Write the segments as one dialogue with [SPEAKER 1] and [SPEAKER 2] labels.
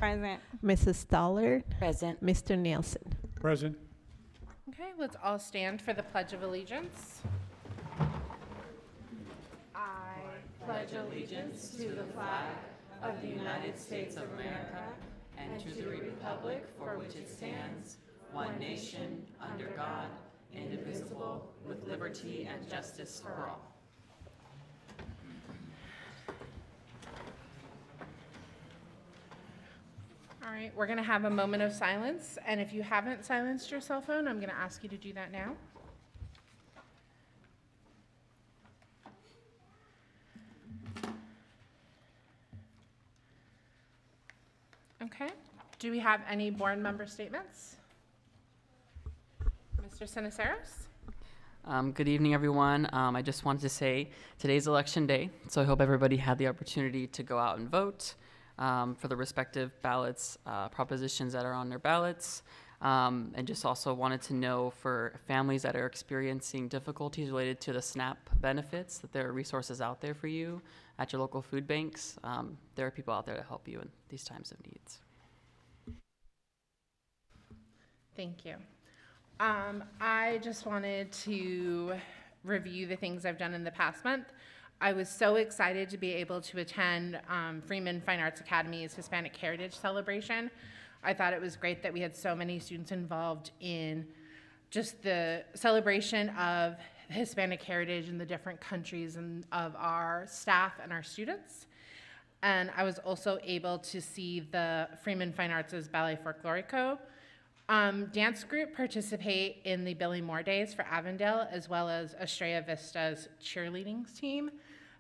[SPEAKER 1] Present.
[SPEAKER 2] Mrs. Stoller,
[SPEAKER 3] Present.
[SPEAKER 2] Mr. Nielsen.
[SPEAKER 4] Present.
[SPEAKER 5] Okay, let's all stand for the Pledge of Allegiance. I pledge allegiance to the flag of the United States of America and to the republic for which it stands, one nation, under God, indivisible, with liberty and justice for all. All right, we're going to have a moment of silence, and if you haven't silenced your cell phone, I'm going to ask you to do that now. Okay, do we have any board member statements? Mr. Siniceros?
[SPEAKER 3] Good evening, everyone. I just wanted to say today's election day, so I hope everybody had the opportunity to go out and vote for the respective ballots, propositions that are on their ballots, and just also wanted to know for families that are experiencing difficulties related to the SNAP benefits, that there are resources out there for you at your local food banks. There are people out there to help you in these times of needs.
[SPEAKER 5] Thank you. I just wanted to review the things I've done in the past month. I was so excited to be able to attend Freeman Fine Arts Academy's Hispanic Heritage Celebration. I thought it was great that we had so many students involved in just the celebration of Hispanic heritage in the different countries and of our staff and our students. And I was also able to see the Freeman Fine Arts' Ballet Folklorico dance group participate in the Billy Moore Days for Avondale, as well as Estrella Vista's cheerleading team.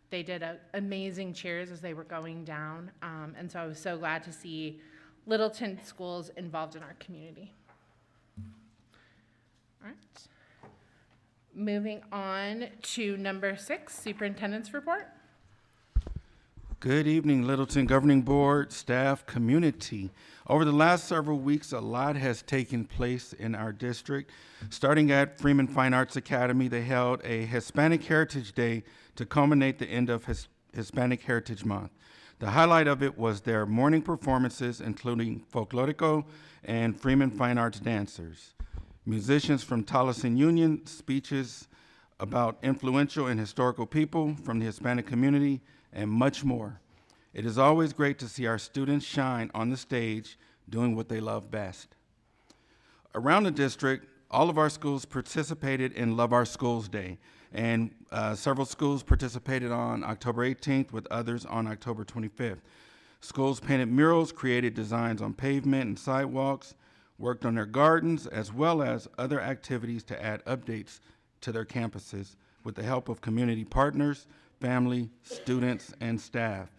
[SPEAKER 5] They did amazing cheers as they were going down, and so I was so glad to see Littleton schools involved in our community. All right. Moving on to number 6, Superintendent's Report.
[SPEAKER 4] Good evening, Littleton Governing Board, staff, community. Over the last several weeks, a lot has taken place in our district. Starting at Freeman Fine Arts Academy, they held a Hispanic Heritage Day to culminate the end of Hispanic Heritage Month. The highlight of it was their morning performances, including Folklorico and Freeman Fine Arts dancers. Musicians from Tolleson Union, speeches about influential and historical people from the Hispanic community, and much more. It is always great to see our students shine on the stage doing what they love best. Around the district, all of our schools participated in Love Our Schools Day, and several schools participated on October 18th with others on October 25th. Schools painted murals, created designs on pavement and sidewalks, worked on their gardens, as well as other activities to add updates to their campuses with the help of community partners, family, students, and staff.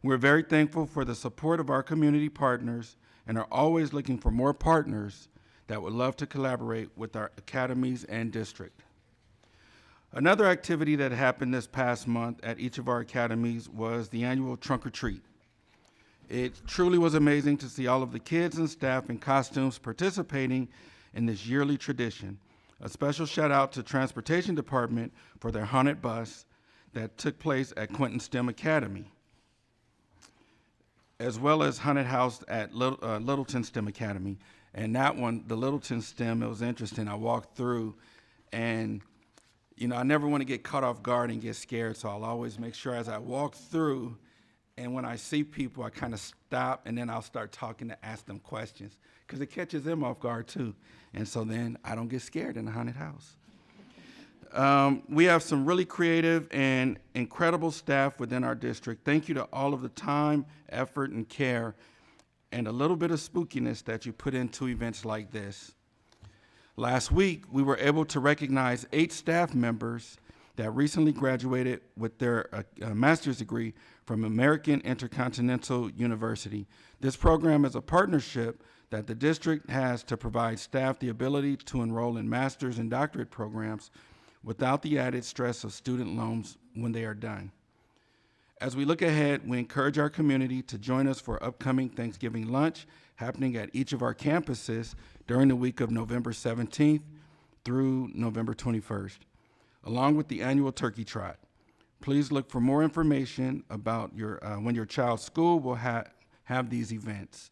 [SPEAKER 4] We're very thankful for the support of our community partners and are always looking for more partners that would love to collaborate with our academies and district. Another activity that happened this past month at each of our academies was the annual trunk or treat. It truly was amazing to see all of the kids and staff in costumes participating in this yearly tradition. A special shout out to Transportation Department for their haunted bus that took place at Quentin STEM Academy, as well as haunted house at Littleton STEM Academy. And that one, the Littleton STEM, it was interesting. I walked through and, you know, I never want to get caught off guard and get scared, so I'll always make sure as I walk through and when I see people, I kind of stop and then I'll start talking to ask them questions because it catches them off guard too. And so then I don't get scared in the haunted house. We have some really creative and incredible staff within our district. Thank you to all of the time, effort, and care, and a little bit of spookiness that you put into events like this. Last week, we were able to recognize 8 staff members that recently graduated with their master's degree from American Intercontinental University. This program is a partnership that the district has to provide staff the ability to enroll in master's and doctorate programs without the added stress of student loans when they are done. As we look ahead, we encourage our community to join us for upcoming Thanksgiving lunch happening at each of our campuses during the week of November 17th through November 21st, along with the annual turkey trot. Please look for more information about when your child's school will have these events.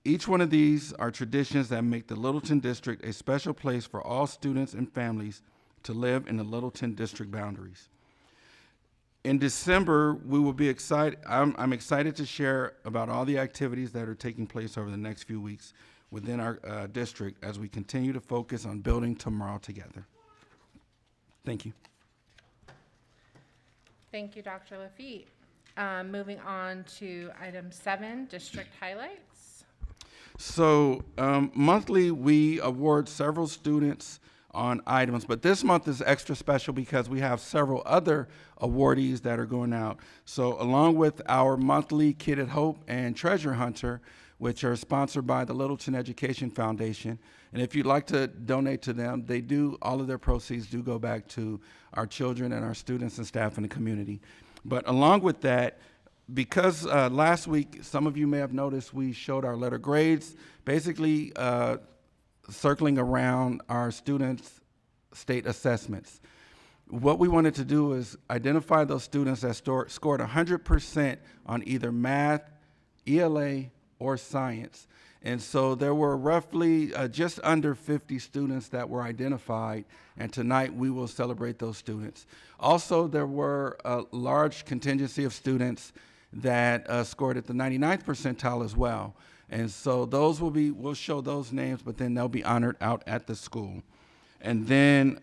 [SPEAKER 4] Each one of these are traditions that make the Littleton District a special place for all students and families to live in the Littleton District boundaries. In December, we will be excited. I'm excited to share about all the activities that are taking place over the next few weeks within our district as we continue to focus on building tomorrow together. Thank you.
[SPEAKER 5] Thank you, Dr. Lafitte. Moving on to item 7, district highlights.
[SPEAKER 4] So monthly, we award several students on items, but this month is extra special because we have several other awardees that are going out. So along with our monthly Kid at Hope and Treasure Hunter, which are sponsored by the Littleton Education Foundation, and if you'd like to donate to them, they do, all of their proceeds do go back to our children and our students and staff in the community. But along with that, because last week, some of you may have noticed, we showed our letter grades, basically circling around our students' state assessments. What we wanted to do is identify those students that scored 100% on either math, ELA, or science. And so there were roughly just under 50 students that were identified, and tonight we will celebrate those students. Also, there were a large contingency of students that scored at the 99th percentile as well. And so those we'll show those names, but then they'll be honored out at the school. And then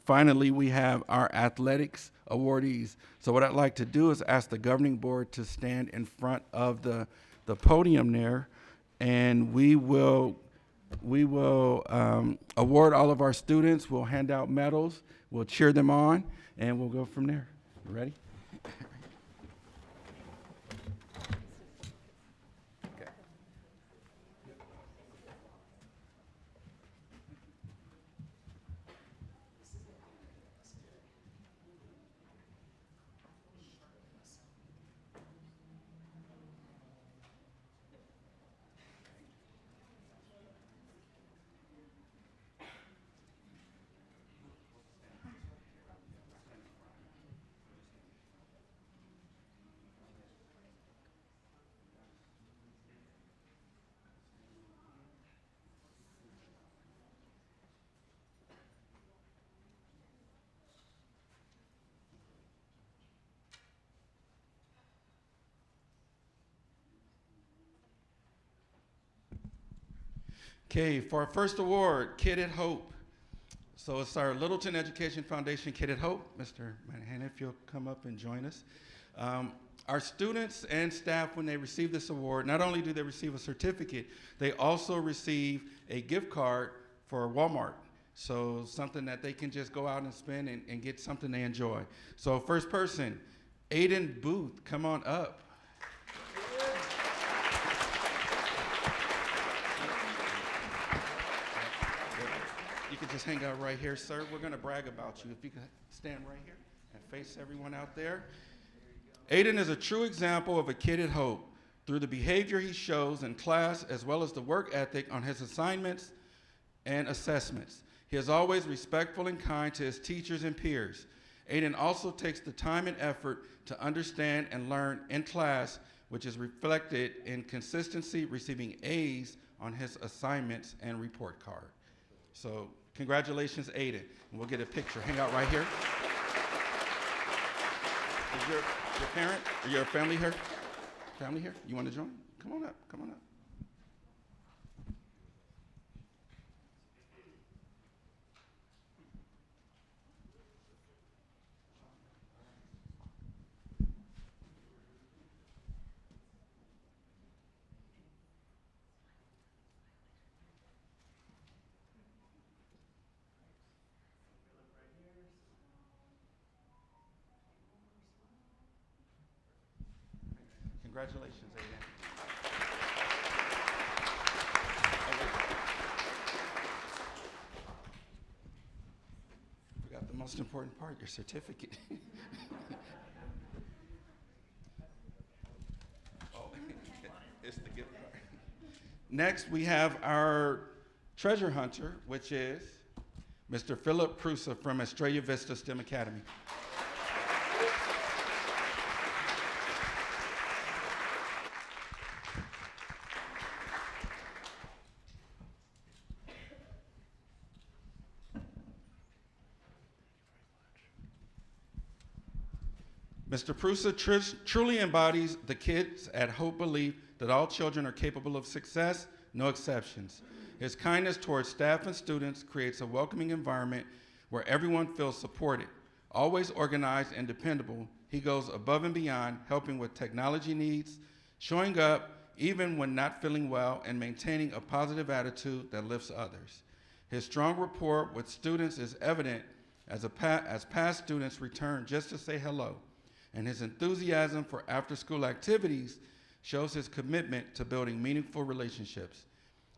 [SPEAKER 4] finally, we have our athletics awardees. So what I'd like to do is ask the governing board to stand in front of the podium there, and we will award all of our students. We'll hand out medals, we'll cheer them on, and we'll go from there. You ready? Okay, for our first award, Kid at Hope. So it's our Littleton Education Foundation Kid at Hope. Mr. Manhattan, if you'll come up and join us. Our students and staff, when they receive this award, not only do they receive a certificate, they also receive a gift card for Walmart. So something that they can just go out and spend and get something they enjoy. So first person, Aiden Booth, come on up. You can just hang out right here, sir. We're going to brag about you. If you could stand right here and face everyone out there. Aiden is a true example of a kid at hope through the behavior he shows in class as well as the work ethic on his assignments and assessments. He is always respectful and kind to his teachers and peers. Aiden also takes the time and effort to understand and learn in class, which is reflected in consistency receiving A's on his assignments and report card. So congratulations, Aiden. And we'll get a picture. Hang out right here. Is your parent or your family here? Family here? You want to join? Come on up. Come on up. Congratulations, Aiden. Forgot the most important part, your certificate. Oh, it's the gift card. Next, we have our treasure hunter, which is Mr. Philip Prusa from Estrella Vista STEM Academy. Mr. Prusa truly embodies the kids at Hope belief that all children are capable of success, no exceptions. His kindness towards staff and students creates a welcoming environment where everyone feels supported. Always organized and dependable, he goes above and beyond, helping with technology needs, showing up even when not feeling well, and maintaining a positive attitude that lifts others. His strong rapport with students is evident as past students return just to say hello, and his enthusiasm for after-school activities shows his commitment to building meaningful relationships.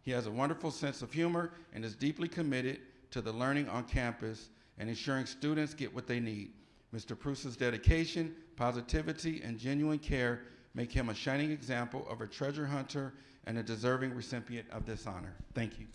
[SPEAKER 4] He has a wonderful sense of humor and is deeply committed to the learning on campus and ensuring students get what they need. Mr. Prusa's dedication, positivity, and genuine care make him a shining example of a treasure hunter and a deserving recipient of this honor. Thank you.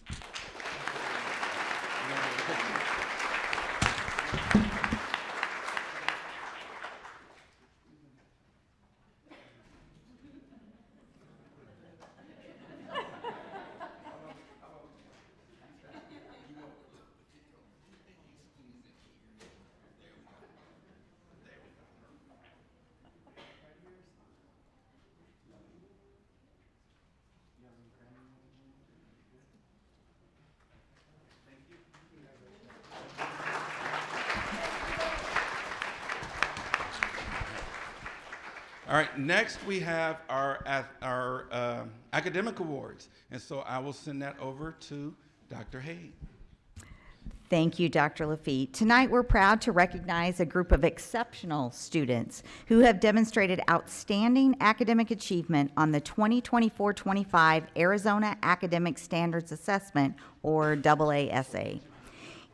[SPEAKER 4] All right, next we have our academic awards. And so I will send that over to Dr. Haid.
[SPEAKER 1] Thank you, Dr. Lafitte. Tonight, we're proud to recognize a group of exceptional students who have demonstrated outstanding academic achievement on the 2024-25 Arizona Academic Standards Assessment, or AASA.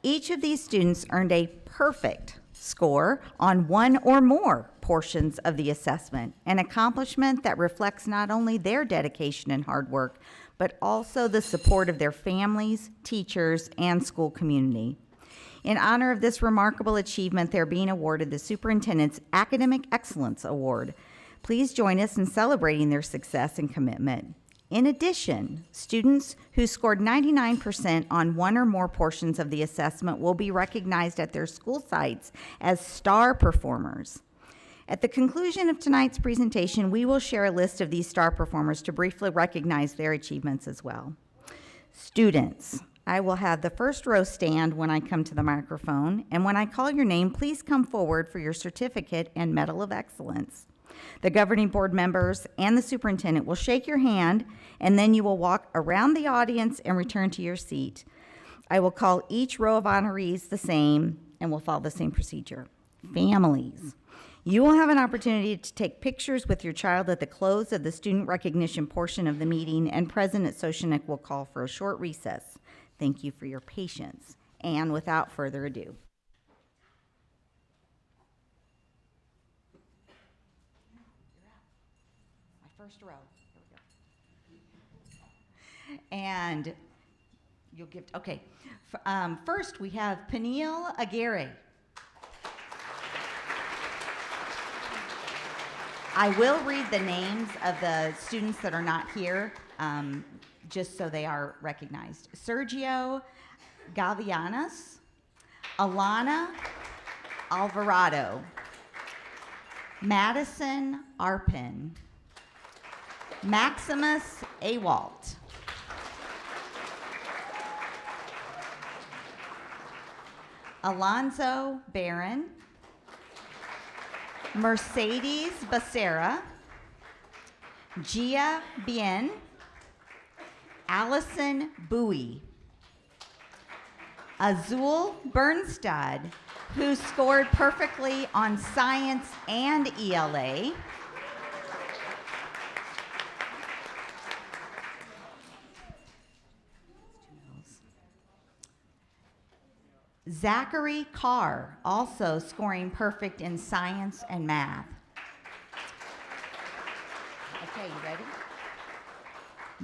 [SPEAKER 1] Each of these students earned a perfect score on one or more portions of the assessment, an accomplishment that reflects not only their dedication and hard work, but also the support of their families, teachers, and school community. In honor of this remarkable achievement, they're being awarded the Superintendent's Academic Excellence Award. Please join us in celebrating their success and commitment. In addition, students who scored 99% on one or more portions of the assessment will be recognized at their school sites as star performers. At the conclusion of tonight's presentation, we will share a list of these star performers to briefly recognize their achievements as well. Students, I will have the first row stand when I come to the microphone, and when I call your name, please come forward for your certificate and Medal of Excellence. The governing board members and the superintendent will shake your hand, and then you will walk around the audience and return to your seat. I will call each row of honorees the same, and we'll follow the same procedure. Families. You will have an opportunity to take pictures with your child at the close of the student recognition portion of the meeting, and President Soshnick will call for a short recess. Thank you for your patience. And without further ado. My first row. Here we go. And you'll give, okay. First, we have Peniel Aguirre. I will read the names of the students that are not here, just so they are recognized. Sergio Gavianas, Alana Alvarado, Madison Arpin, Maximus Awalt, Alonzo Barron, Mercedes Becerra, Gia Bien, Allison Bowie, Azul Bernstad, who scored perfectly on science and ELA, Zachary Carr, also scoring perfect in science and math. Okay, you ready?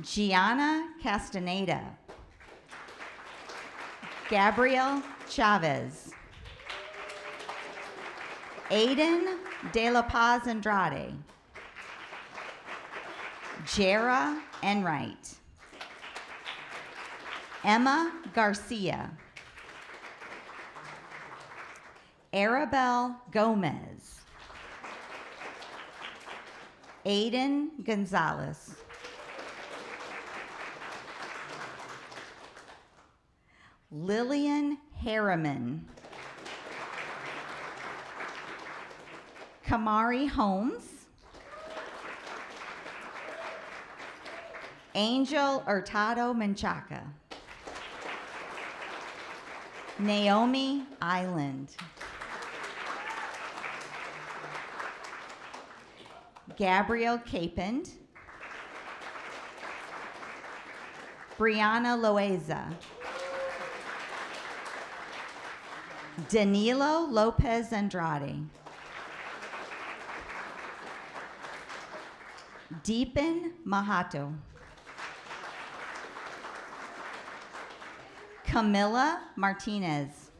[SPEAKER 1] Gianna Castaneda, Gabriel Chavez, Aiden De La Paz Andrade, Jera Enright, Emma Garcia, Arabelle Gomez, Aiden Gonzalez. Lillian Harriman. Kamari Holmes. Angel Hurtado Menchaca. Naomi Island. Gabrielle Capend. Brianna Loaiza. Danilo Lopez Andrade. Deepan Mahato. Camilla Martinez.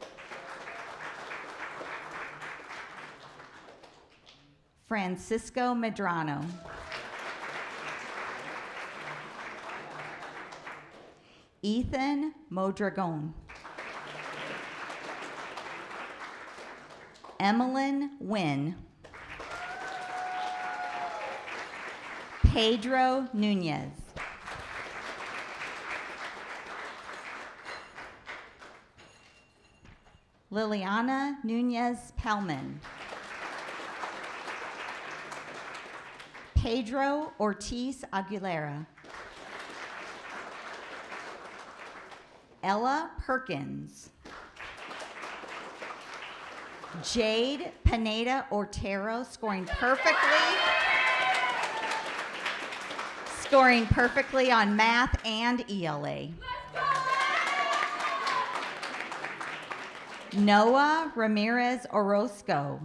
[SPEAKER 1] Francisco Medrano. Ethan Modragon. Emmeline Wynn. Pedro Nunez. Liliana Nunez Pelman. Pedro Ortiz Aguilera. Ella Perkins. Jade Pineda Ortero scoring perfectly on math and ELA. Noah Ramirez Orozco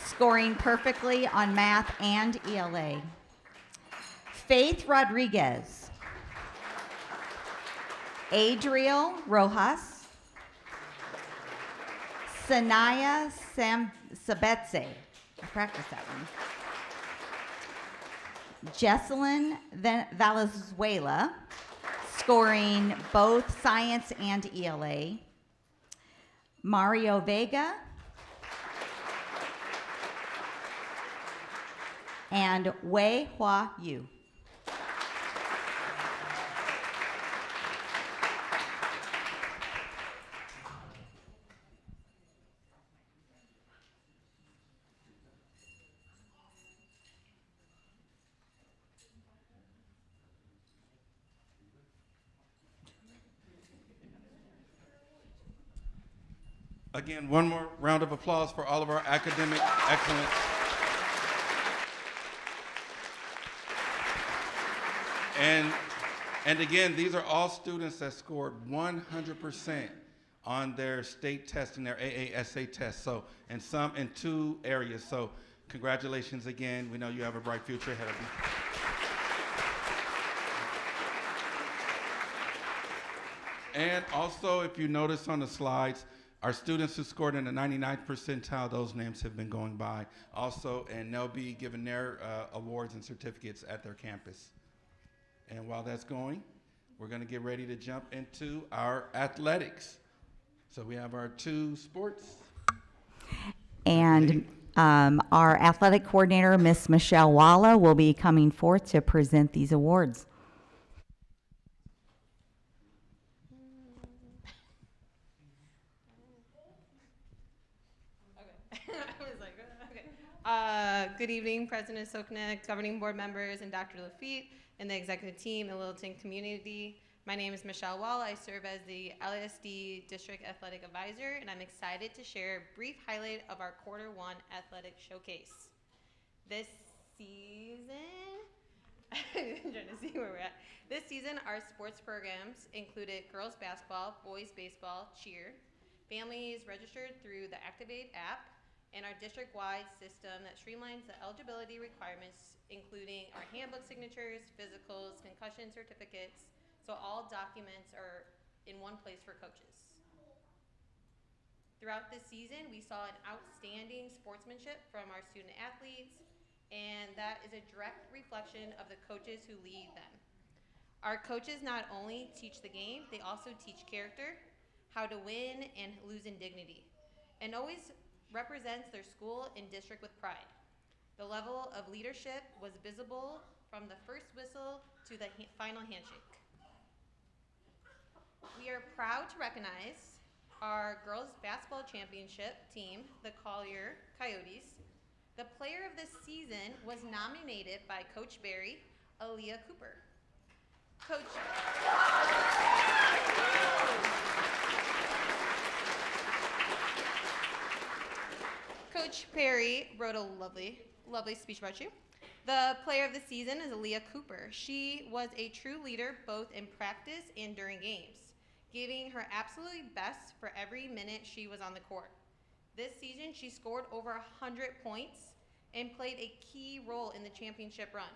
[SPEAKER 1] scoring perfectly on math and ELA. Faith Rodriguez. Adriel Rojas. Sanaya Sabetse. I practiced that one. Jesselyn Valenzuela, scoring both science and ELA. Mario Vega. And Wei Hua Yu.
[SPEAKER 4] Again, one more round of applause for all of our academic excellence. And again, these are all students that scored 100% on their state testing, their AASA test. So, and some in 2 areas. So, congratulations again. We know you have a bright future ahead of you. And also, if you notice on the slides, our students who scored in the 99th percentile, those names have been going by also, and they'll be given their awards and certificates at their campus. And while that's going, we're going to get ready to jump into our athletics. So we have our 2 sports.
[SPEAKER 1] And our athletic coordinator, Miss Michelle Walla, will be coming forth to present these awards.
[SPEAKER 6] Good evening, President Sokna, governing board members, and Dr. Lafitte, and the executive team, the Littleton community. My name is Michelle Wall. I serve as the LASD District Athletic Advisor, and I'm excited to share a brief highlight of our Quarter 1 athletic showcase. This season, I'm trying to see where we're at. This season, our sports programs included girls basketball, boys baseball, cheer. Families registered through the Activate app, and our district-wide system that streamlines the eligibility requirements, including our handbook signatures, physicals, concussion certificates, so all documents are in one place for coaches. Throughout this season, we saw an outstanding sportsmanship from our student athletes, and that is a direct reflection of the coaches who lead them. Our coaches not only teach the game, they also teach character, how to win and lose in dignity, and always represents their school and district with pride. The level of leadership was visible from the first whistle to the final handshake. We are proud to recognize our girls basketball championship team, the Collier Coyotes. The player of this season was nominated by Coach Barry, Aaliyah Cooper. Coach Perry wrote a lovely speech about you. The player of the season is Aaliyah Cooper. She was a true leader both in practice and during games, giving her absolutely best for every minute she was on the court. This season, she scored over 100 points and played a key role in the championship run.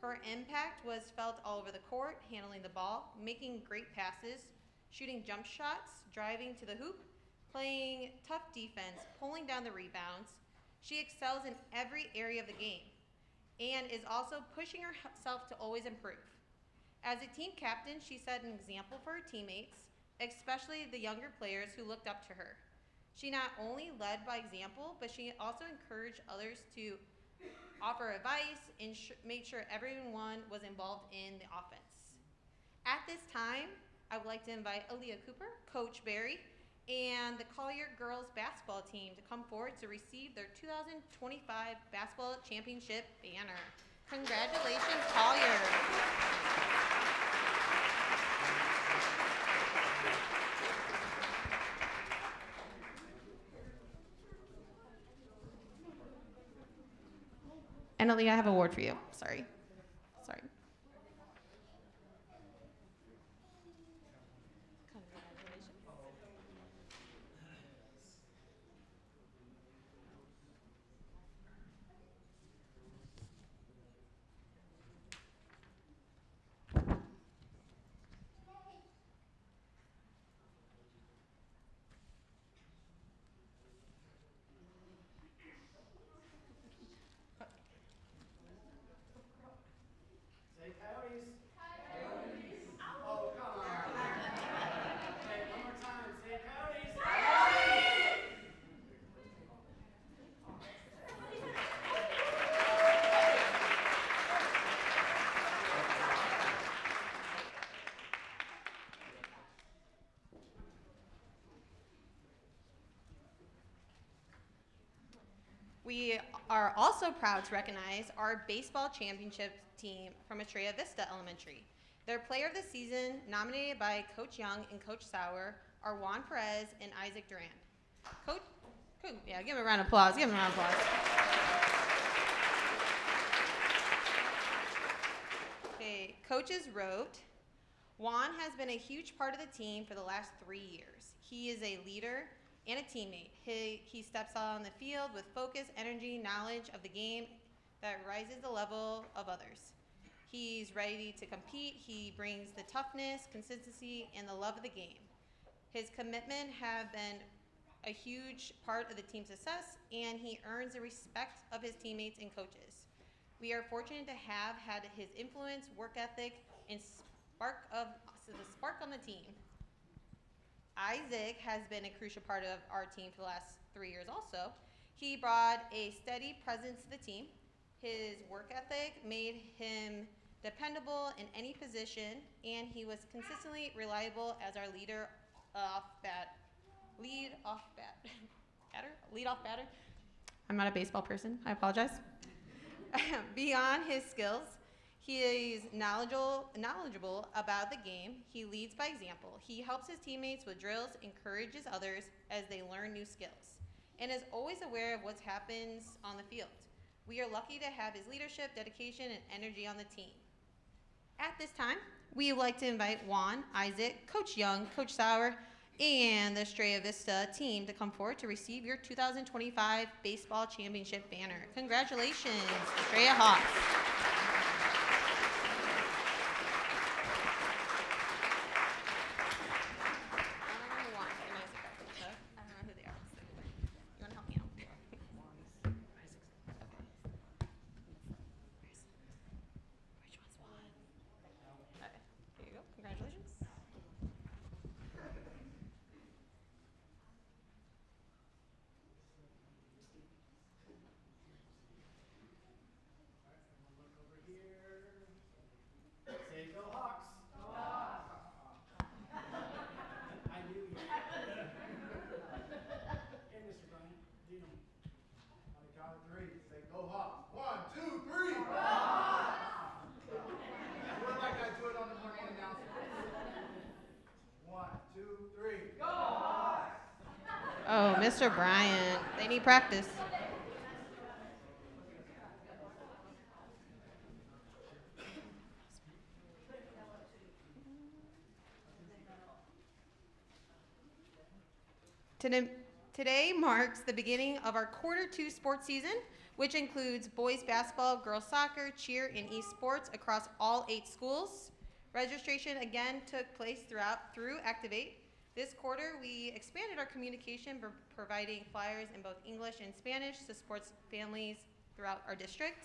[SPEAKER 6] Her impact was felt all over the court, handling the ball, making great passes, shooting jump shots, driving to the hoop, playing tough defense, pulling down the rebounds. She excels in every area of the game and is also pushing herself to always improve. As a team captain, she set an example for her teammates, especially the younger players who looked up to her. She not only led by example, but she also encouraged others to offer advice and made sure everyone was involved in the offense. At this time, I would like to invite Aaliyah Cooper, Coach Barry, and the Collier girls basketball team to come forward to receive their 2025 basketball championship banner. Congratulations, Collier. And Aaliyah, I have a award for you. Sorry. We are also proud to recognize our baseball championship team from Estrella Vista Elementary. Their player of the season, nominated by Coach Young and Coach Sauer, are Juan Perez and Isaac Duran. Give him a round of applause. Okay, coaches wrote, Juan has been a huge part of the team for the last 3 years. He is a leader and a teammate. He steps out on the field with focus, energy, knowledge of the game that rises the level of others. He's ready to compete. He brings the toughness, consistency, and the love of the game. His commitment have been a huge part of the team's success, and he earns the respect of his teammates and coaches. We are fortunate to have had his influence, work ethic, and the spark on the team. Isaac has been a crucial part of our team for the last 3 years also. He brought a steady presence to the team. His work ethic made him dependable in any position, and he was consistently reliable as our lead off batter. I'm not a baseball person, I apologize. Beyond his skills, he is knowledgeable about the game. He leads by example. He helps his teammates with drills, encourages others as they learn new skills, and is always aware of what happens on the field. We are lucky to have his leadership, dedication, and energy on the team. At this time, we would like to invite Juan, Isaac, Coach Young, Coach Sauer, and the Estrella Vista team to come forward to receive your 2025 baseball championship banner. Congratulations, Estrella Hawks. Oh, Mr. Bryant, they need practice. Today today marks the beginning of our Q2 sports season, which includes boys basketball, girls soccer, cheer, and esports across all 8 schools. Registration again took place through Activate. This quarter, we expanded our communication by providing flyers in both English and Spanish to sports families throughout our district.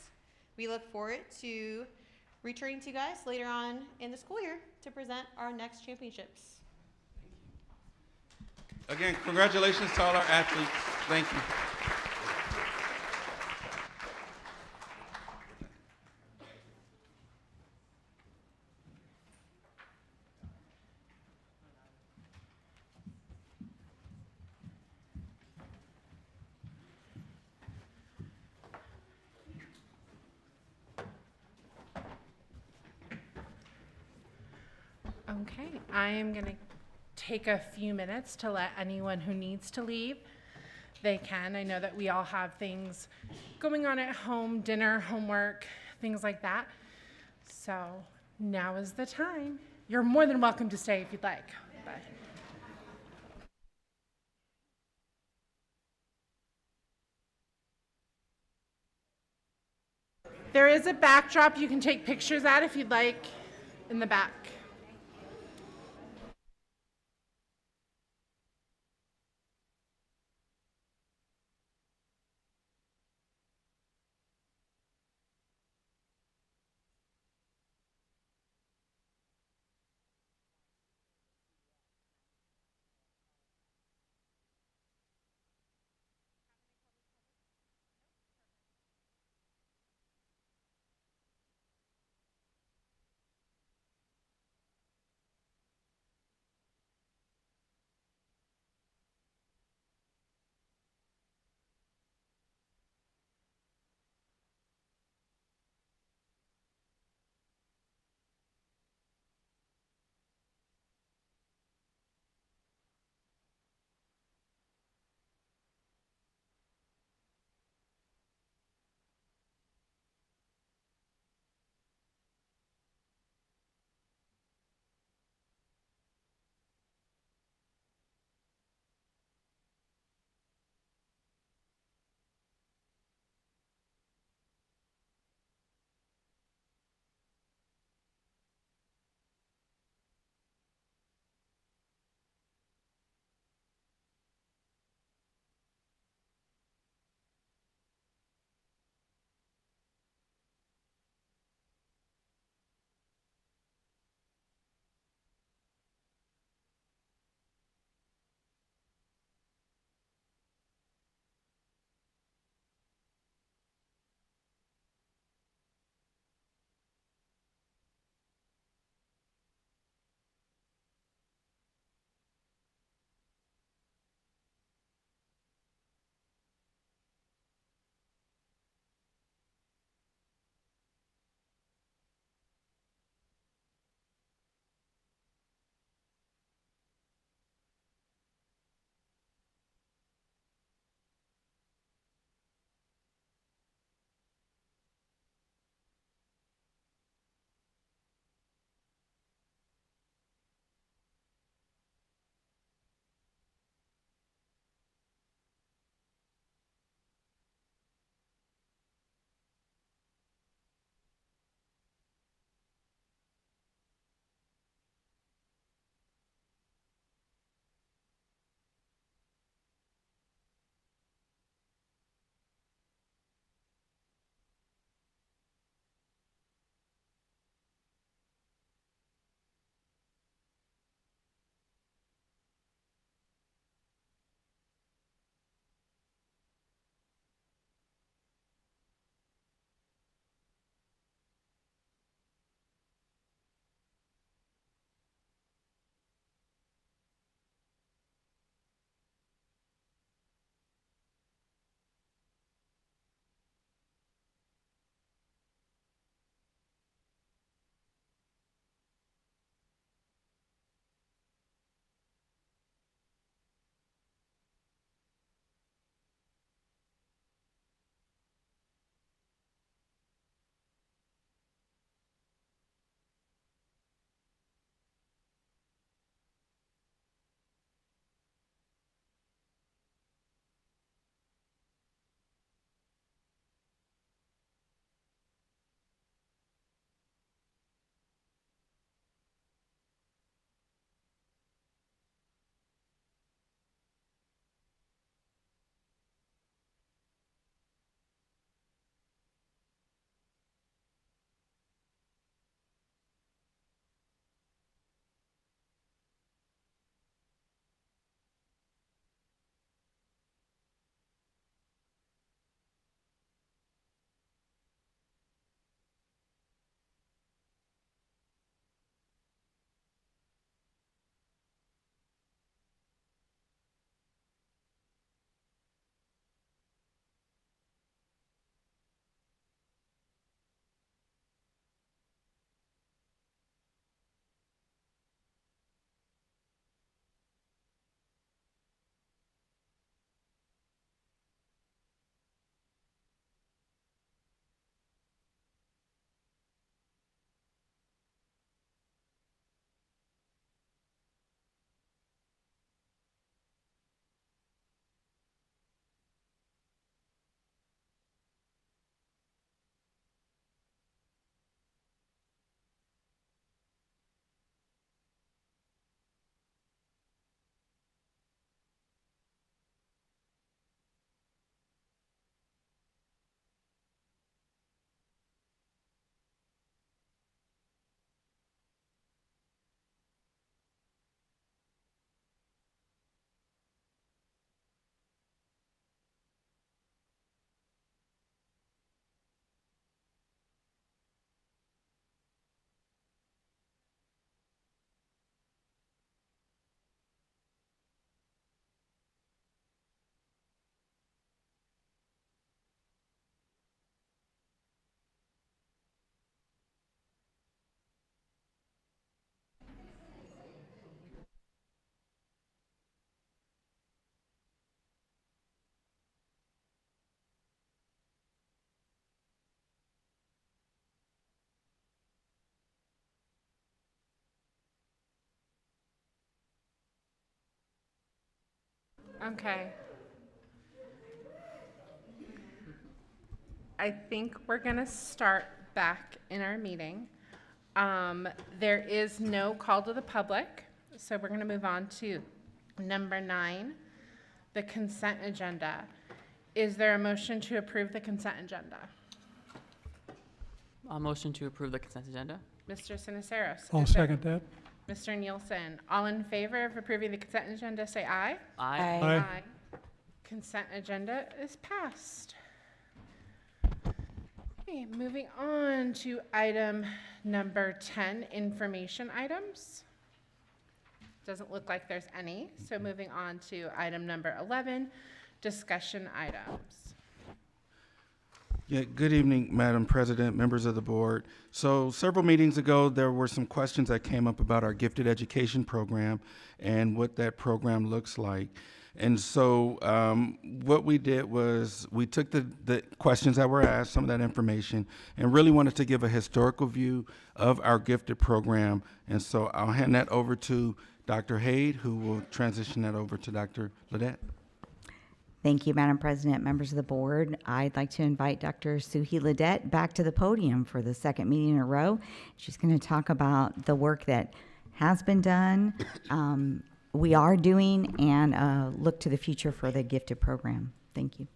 [SPEAKER 6] We look forward to returning to you guys later on in the school year to present our next championships.
[SPEAKER 4] Again, congratulations to all our athletes. Thank you.
[SPEAKER 5] Okay, I am going to take a few minutes to let anyone who needs to leave, they can. I know that we all have things going on at home, dinner, homework, things like that. So now is the time. You're more than welcome to stay if you'd like. But there is a backdrop you can take pictures at if you'd like in the back. Okay. I think we're gonna start back in our meeting. There is no call to the public, so we're gonna move on to number 9, the consent agenda. Is there a motion to approve the consent agenda?
[SPEAKER 3] A motion to approve the consent agenda?
[SPEAKER 5] Mr. Sinisteros?
[SPEAKER 7] I'll
[SPEAKER 5] is there-
[SPEAKER 7] second that.
[SPEAKER 5] Mr. Nielsen, all in favor of approving the consent agenda, say aye.
[SPEAKER 3] Aye.
[SPEAKER 7] Aye.
[SPEAKER 5] Consent agenda is passed. Okay, moving on to item number 10, information items. Doesn't look like there's any, so moving on to item number 11, discussion items.
[SPEAKER 4] Yeah, good evening, Madam President, members of the board. So several meetings ago, there were some questions that came up about our gifted education program and what that program looks like. And so what we did was we took the questions that were asked, some of that information, and really wanted to give a historical view of our gifted program. And so I'll hand that over to Dr. Haid, who will transition that over to Dr. Ledette.
[SPEAKER 1] Thank you, Madam President, members of the board. I'd like to invite Dr. Suhi Ledette back to the podium for the second meeting in a row. She's going to talk about the work that has been done, we are doing, and look to the future for the gifted program. Thank you.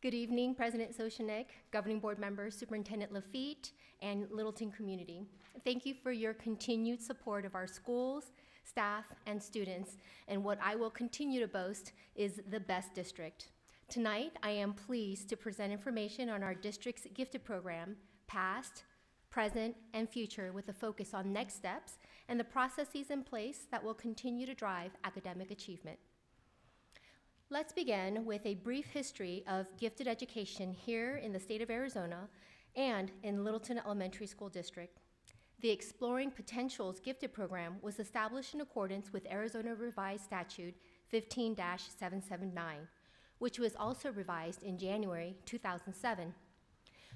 [SPEAKER 8] Good evening, President Sochanek, Governing Board members, Superintendent Lafitte, and Littleton community. Thank you for your continued support of our schools, staff, and students, and what I will continue to boast is the best district. Tonight, I am pleased to present information on our district's gifted program, past, present, and future, with a focus on next steps and the processes in place that will continue to drive academic achievement. Let's begin with a brief history of gifted education here in the state of Arizona and in Littleton Elementary School District. The Exploring Potentials Gifted Program was established in accordance with Arizona Revised Statute 15-779, which was also revised in January 2007.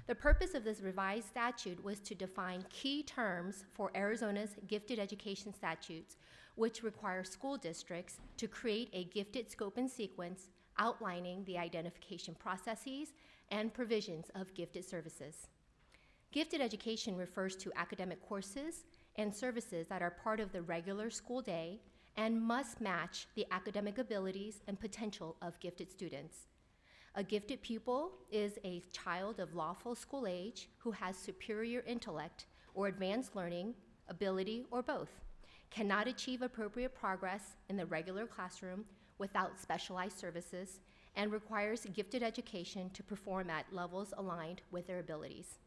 [SPEAKER 8] The purpose of this revised statute was to define key terms for Arizona's gifted education statutes, which require school districts to create a gifted scope and sequence outlining the identification processes and provisions of gifted services. Gifted education refers to academic courses and services that are part of the regular school day and must match the academic abilities and potential of gifted students. A gifted pupil is a child of lawful school age who has superior intellect or advanced learning, ability, or both, cannot achieve appropriate progress in the regular classroom without specialized services, and requires gifted education to perform at levels aligned with their abilities.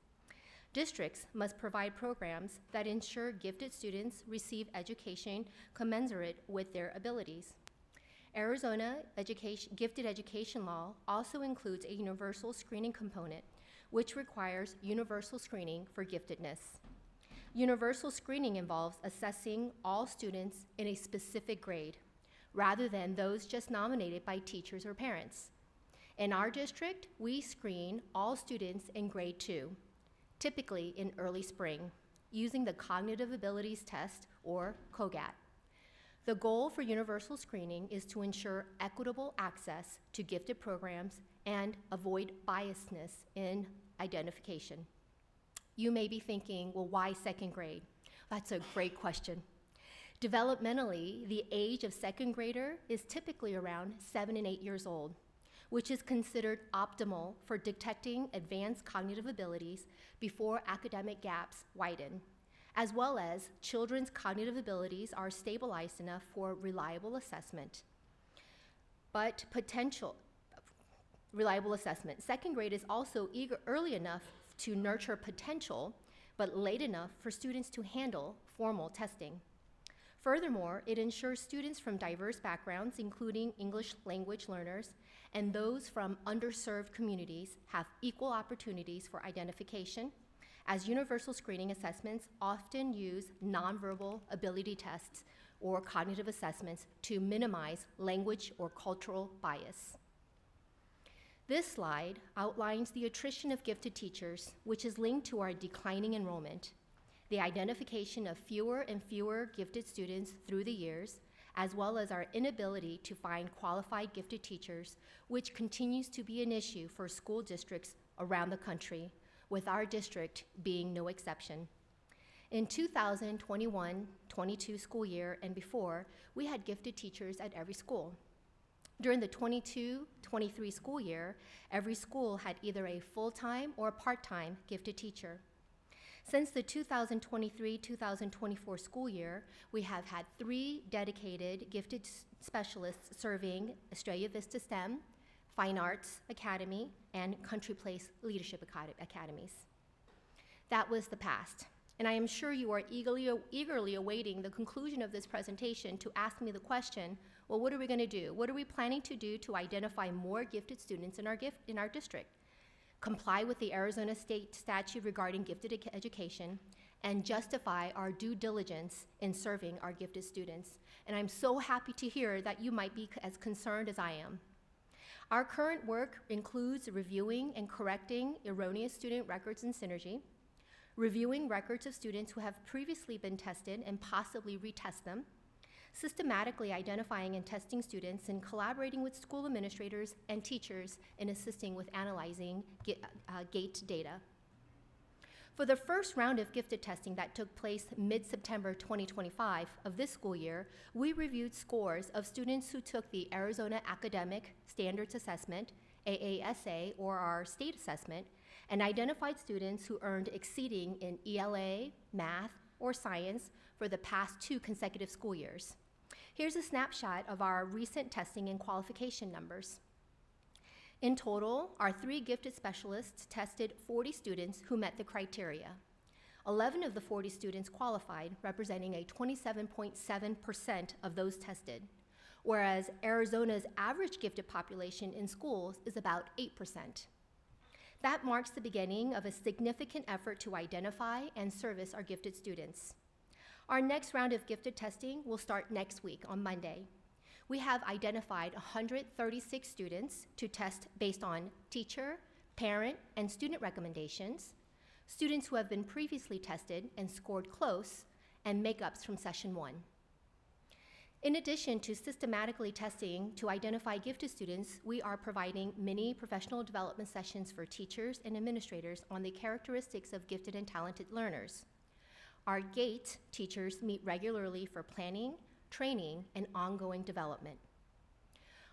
[SPEAKER 8] Districts must provide programs that ensure gifted students receive education commensurate with their abilities. Arizona gifted education law also includes a universal screening component, which requires universal screening for giftedness. Universal screening involves assessing all students in a specific grade, rather than those just nominated by teachers or parents. In our district, we screen all students in grade 2, typically in early spring, using the Cognitive Abilities Test, or COGAT. The goal for universal screening is to ensure equitable access to gifted programs and avoid biasness in identification. You may be thinking, well, why second grade? That's a great question. Developmentally, the age of second grader is typically around 7 and 8 years old, which is considered optimal for detecting advanced cognitive abilities before academic gaps widen, as well as children's cognitive abilities are stabilized enough for reliable assessment. Second grade is also early enough to nurture potential, but late enough for students to handle formal testing. Furthermore, it ensures students from diverse backgrounds, including English language learners, and those from underserved communities have equal opportunities for identification, as universal screening assessments often use nonverbal ability tests or cognitive assessments to minimize language or cultural bias. This slide outlines the attrition of gifted teachers, which is linked to our declining enrollment, the identification of fewer and fewer gifted students through the years, as well as our inability to find qualified gifted teachers, which continues to be an issue for school districts around the country, with our district being no exception. In 2021-22 school year and before, we had gifted teachers at every school. During the 22-23 school year, every school had either a full-time or part-time gifted teacher. Since the 2023-2024 school year, we have had 3 dedicated gifted specialists serving Estrella Vista STEM, Fine Arts Academy, and Country Place Leadership Academies. That was the past. And I am sure you are eagerly awaiting the conclusion of this presentation to ask me the question, well, what are we going to do? What are we planning to do to identify more gifted students in our district? Comply with the Arizona state statute regarding gifted education, and justify our due diligence in serving our gifted students. And I'm so happy to hear that you might be as concerned as I am. Our current work includes reviewing and correcting erroneous student records in Synergy, reviewing records of students who have previously been tested and possibly retest them, systematically identifying and testing students, and collaborating with school administrators and teachers in assisting with analyzing GATE data. For the first round of gifted testing that took place mid-September 2025 of this school year, we reviewed scores of students who took the Arizona Academic Standards Assessment, AASA, or our state assessment, and identified students who earned exceeding in ELA, math, or science for the past 2 consecutive school years. Here's a snapshot of our recent testing and qualification numbers. In total, our 3 gifted specialists tested 40 students who met the criteria. 11 of the 40 students qualified, representing a 27.7% of those tested, whereas Arizona's average gifted population in schools is about 8%. That marks the beginning of a significant effort to identify and service our gifted students. Our next round of gifted testing will start next week on Monday. We have identified 136 students to test based on teacher, parent, and student recommendations, students who have been previously tested and scored close, and makeups from session 1. In addition to systematically testing to identify gifted students, we are providing mini professional development sessions for teachers and administrators on the characteristics of gifted and talented learners. Our GATE teachers meet regularly for planning, training, and ongoing development.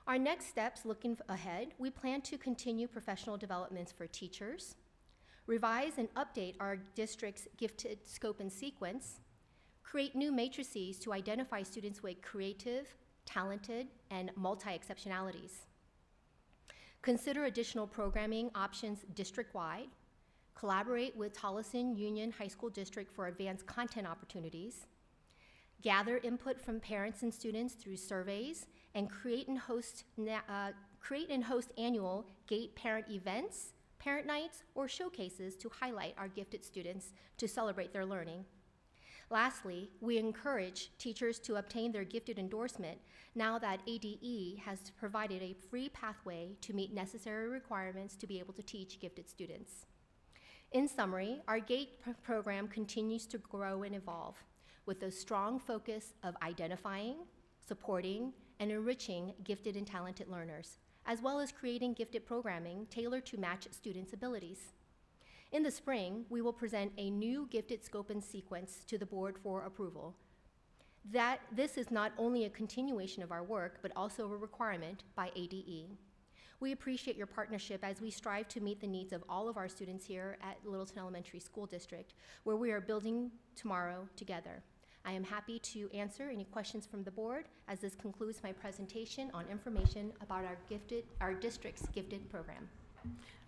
[SPEAKER 8] Our next steps looking ahead, we plan to continue professional developments for teachers, revise and update our district's gifted scope and sequence, create new matrices to identify students with creative, talented, and multi-exceptionalities. Consider additional programming options district-wide, collaborate with Tolleson Union High School District for advanced content opportunities, gather input from parents and students through surveys, and create and host annual GATE parent events, parent nights, or showcases to highlight our gifted students to celebrate their learning. Lastly, we encourage teachers to obtain their gifted endorsement now that ADE has provided a free pathway to meet necessary requirements to be able to teach gifted students. In summary, our GATE program continues to grow and evolve with a strong focus of identifying, supporting, and enriching gifted and talented learners, as well as creating gifted programming tailored to match students' abilities. In the spring, we will present a new gifted scope and sequence to the board for approval. This is not only a continuation of our work, but also a requirement by ADE. We appreciate your partnership as we strive to meet the needs of all of our students here at Littleton Elementary School District, where we are building tomorrow together. I am happy to answer any questions from the board, as this concludes my presentation on information about our district's gifted program.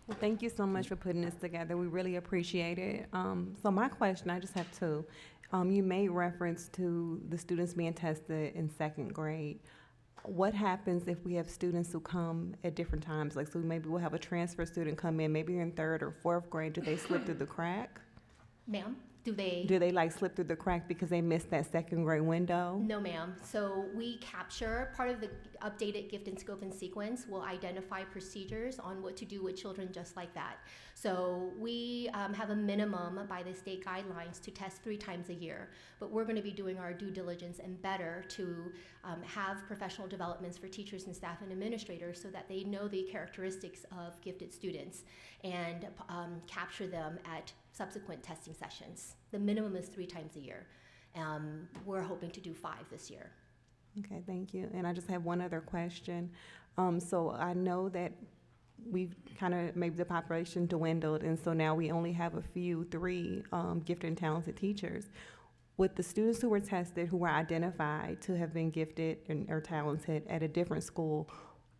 [SPEAKER 7] Well, thank you so much for putting this together. We really appreciate it. So my question, I just have 2. You made reference to the students being tested in 2nd grade. What happens if we have students who come at different times? Like, so maybe we'll have a transfer student come in, maybe in 3rd or 4th grade. Do they slip through the crack?
[SPEAKER 8] Ma'am? Do they?
[SPEAKER 7] Do they like slip through the crack because they missed that second grade window?
[SPEAKER 8] No, ma'am. So we capture part of the updated gift and scope and sequence will identify procedures on what to do with children just like that. So we have a minimum by the state guidelines to test 3 times a year, but we're going to be doing our due diligence and better to have professional developments for teachers and staff and administrators so that they know the characteristics of gifted students and capture them at subsequent testing sessions. The minimum is 3 times a year. We're hoping to do 5 this year.
[SPEAKER 7] Okay, thank you. And I just have one other question. So I know that we've kind of, maybe the population dwindled, and so now we only have a few, 3 gifted and talented teachers. With the students who were tested, who were identified to have been gifted or talented at a different school,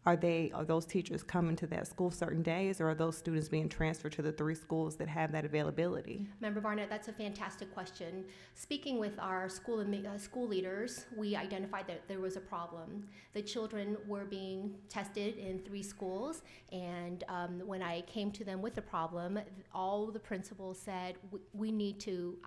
[SPEAKER 7] are those teachers coming to that school certain days, or are those students being transferred to the 3 schools that have that availability?
[SPEAKER 8] Member Barnett, that's a fantastic question. Speaking with our school leaders, we identified that there was a problem. The children were being tested in 3 schools, and when I came to them with the problem, all the principals said we need to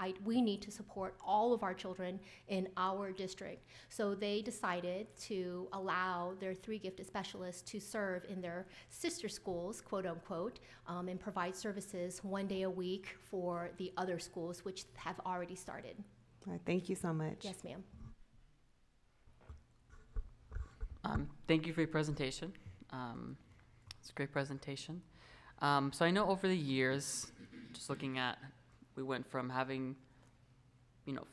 [SPEAKER 8] support all of our children in our district. So they decided to allow their 3 gifted specialists to serve in their sister schools, quote unquote, and provide services 1 day a week for the other schools, which have already started.
[SPEAKER 7] All right, thank you so much.
[SPEAKER 8] Yes, ma'am.
[SPEAKER 3] Thank you for your presentation. It's a great presentation. So I know over the years, just looking at, we went from having,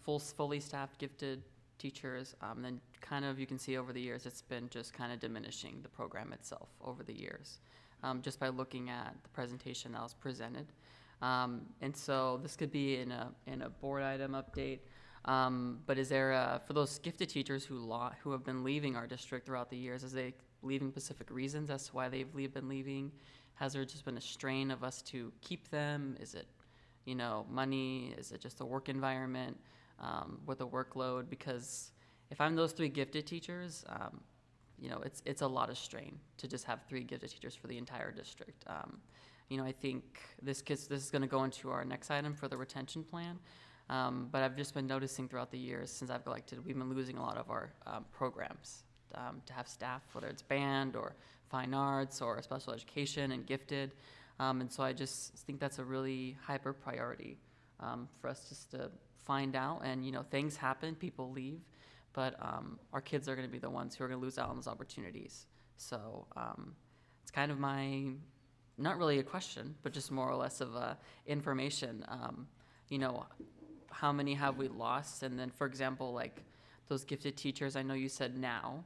[SPEAKER 3] fully staffed gifted teachers, then kind of, you can see over the years, it's been just kind of diminishing the program itself over the years, just by looking at the presentation that was presented. And so this could be in a board item update, but is there, for those gifted teachers who have been leaving our district throughout the years, is they leaving specific reasons as to why they've been leaving? Has there just been a strain of us to keep them? Is it, money? Is it just a work environment? With a workload, because if I'm those 3 gifted teachers, it's a lot of strain to just have 3 gifted teachers for the entire district. I think this is going to go into our next item for the retention plan, but I've just been noticing throughout the years since I've elected, we've been losing a lot of our programs to have staff, whether it's band or fine arts or special education and gifted, and so I just think that's a really hyper priority for us just to find out. And things happen, people leave, but our kids are going to be the ones who are going to lose out on those opportunities. So it's kind of my, not really a question, but just more or less of information. How many have we lost? And then, for example, like those gifted teachers, I know you said now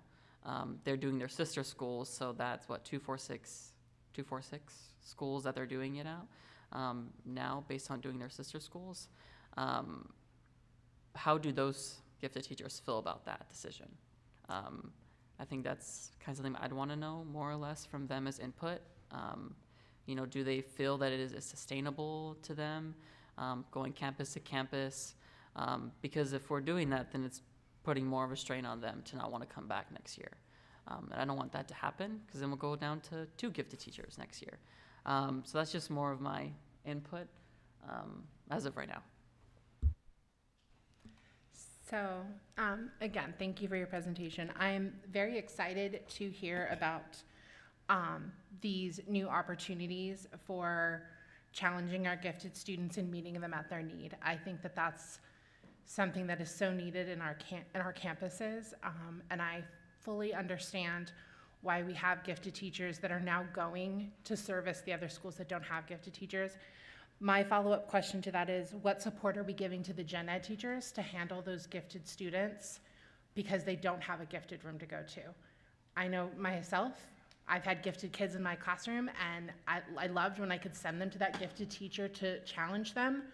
[SPEAKER 3] they're doing their sister schools, so that's what, 246 schools that they're doing it at now, based on doing their sister schools. How do those gifted teachers feel about that decision? I think that's kind of something I'd want to know more or less from them as input. Do they feel that it is sustainable to them, going campus to campus? Because if we're doing that, then it's putting more of a strain on them to not want to come back next year. And I don't want that to happen, because then we'll go down to 2 gifted teachers next year. So that's just more of my input as of right now.
[SPEAKER 5] So, again, thank you for your presentation. I'm very excited to hear about these new opportunities for challenging our gifted students and meeting them at their need. I think that that's something that is so needed in our campuses, and I fully understand why we have gifted teachers that are now going to service the other schools that don't have gifted teachers. My follow-up question to that is, what support are we giving to the gen ed teachers to handle those gifted students because they don't have a gifted room to go to? I know myself, I've had gifted kids in my classroom, and I loved when I could send them to that gifted teacher to challenge them.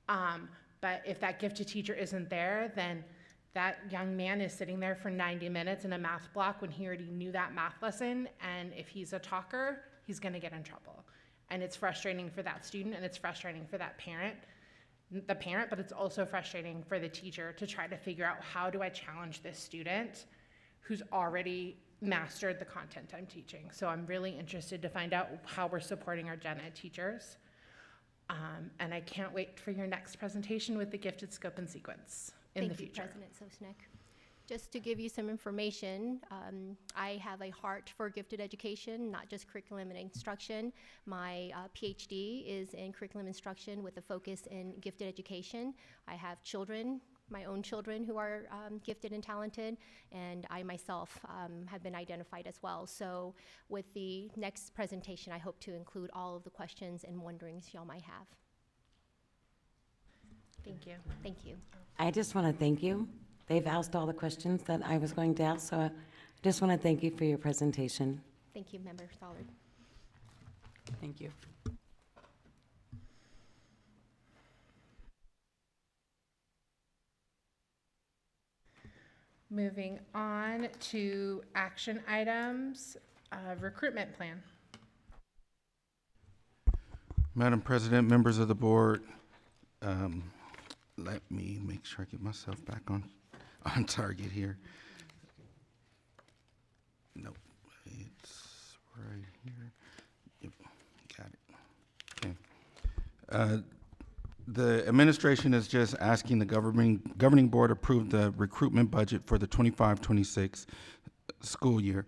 [SPEAKER 5] But if that gifted teacher isn't there, then that young man is sitting there for 90 minutes in a math block when he already knew that math lesson, and if he's a talker, he's gonna get in trouble. And it's frustrating for that student, and it's frustrating for that parent, but it's also frustrating for the teacher to try to figure out, how do I challenge this student who's already mastered the content I'm teaching? So I'm really interested to find out how we're supporting our gen ed teachers. And I can't wait for your next presentation with the gifted scope and sequence in the future.
[SPEAKER 8] Thank you, President Soshnick. Just to give you some information, I have a heart for gifted education, not just curriculum and instruction. My PhD is in curriculum instruction with a focus in gifted education. I have children, my own children who are gifted and talented, and I myself have been identified as well. So with the next presentation, I hope to include all of the questions and wonderings y'all might have.
[SPEAKER 5] Thank you.
[SPEAKER 8] Thank you.
[SPEAKER 9] I just want to thank you. They've asked all the questions that I was going to ask, so I just want to thank you for your presentation.
[SPEAKER 8] Thank you, Member Stollard.
[SPEAKER 3] Thank you.
[SPEAKER 5] Moving on to action items, recruitment plan.
[SPEAKER 4] Madam President, members of the board, let me make sure I get myself back on target here. Nope, it's right here. Yep, got it. Okay. The administration is just asking the governing board approve the recruitment budget for the 25-26 school year.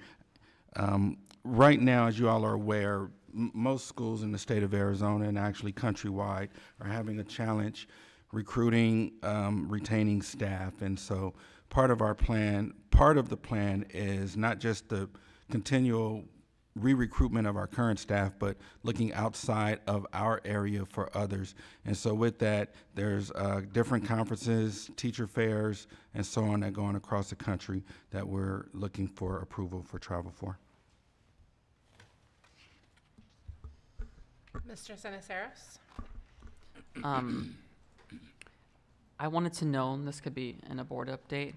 [SPEAKER 4] Right now, as you all are aware, most schools in the state of Arizona and actually countrywide are having a challenge recruiting, retaining staff. And so part of the plan is not just the continual re-recruitment of our current staff, but looking outside of our area for others. And so with that, there's different conferences, teacher fairs, and so on that go on across the country that we're looking for approval for travel for.
[SPEAKER 5] Mr. Siniceros?
[SPEAKER 3] I wanted to know, and this could be in a board update,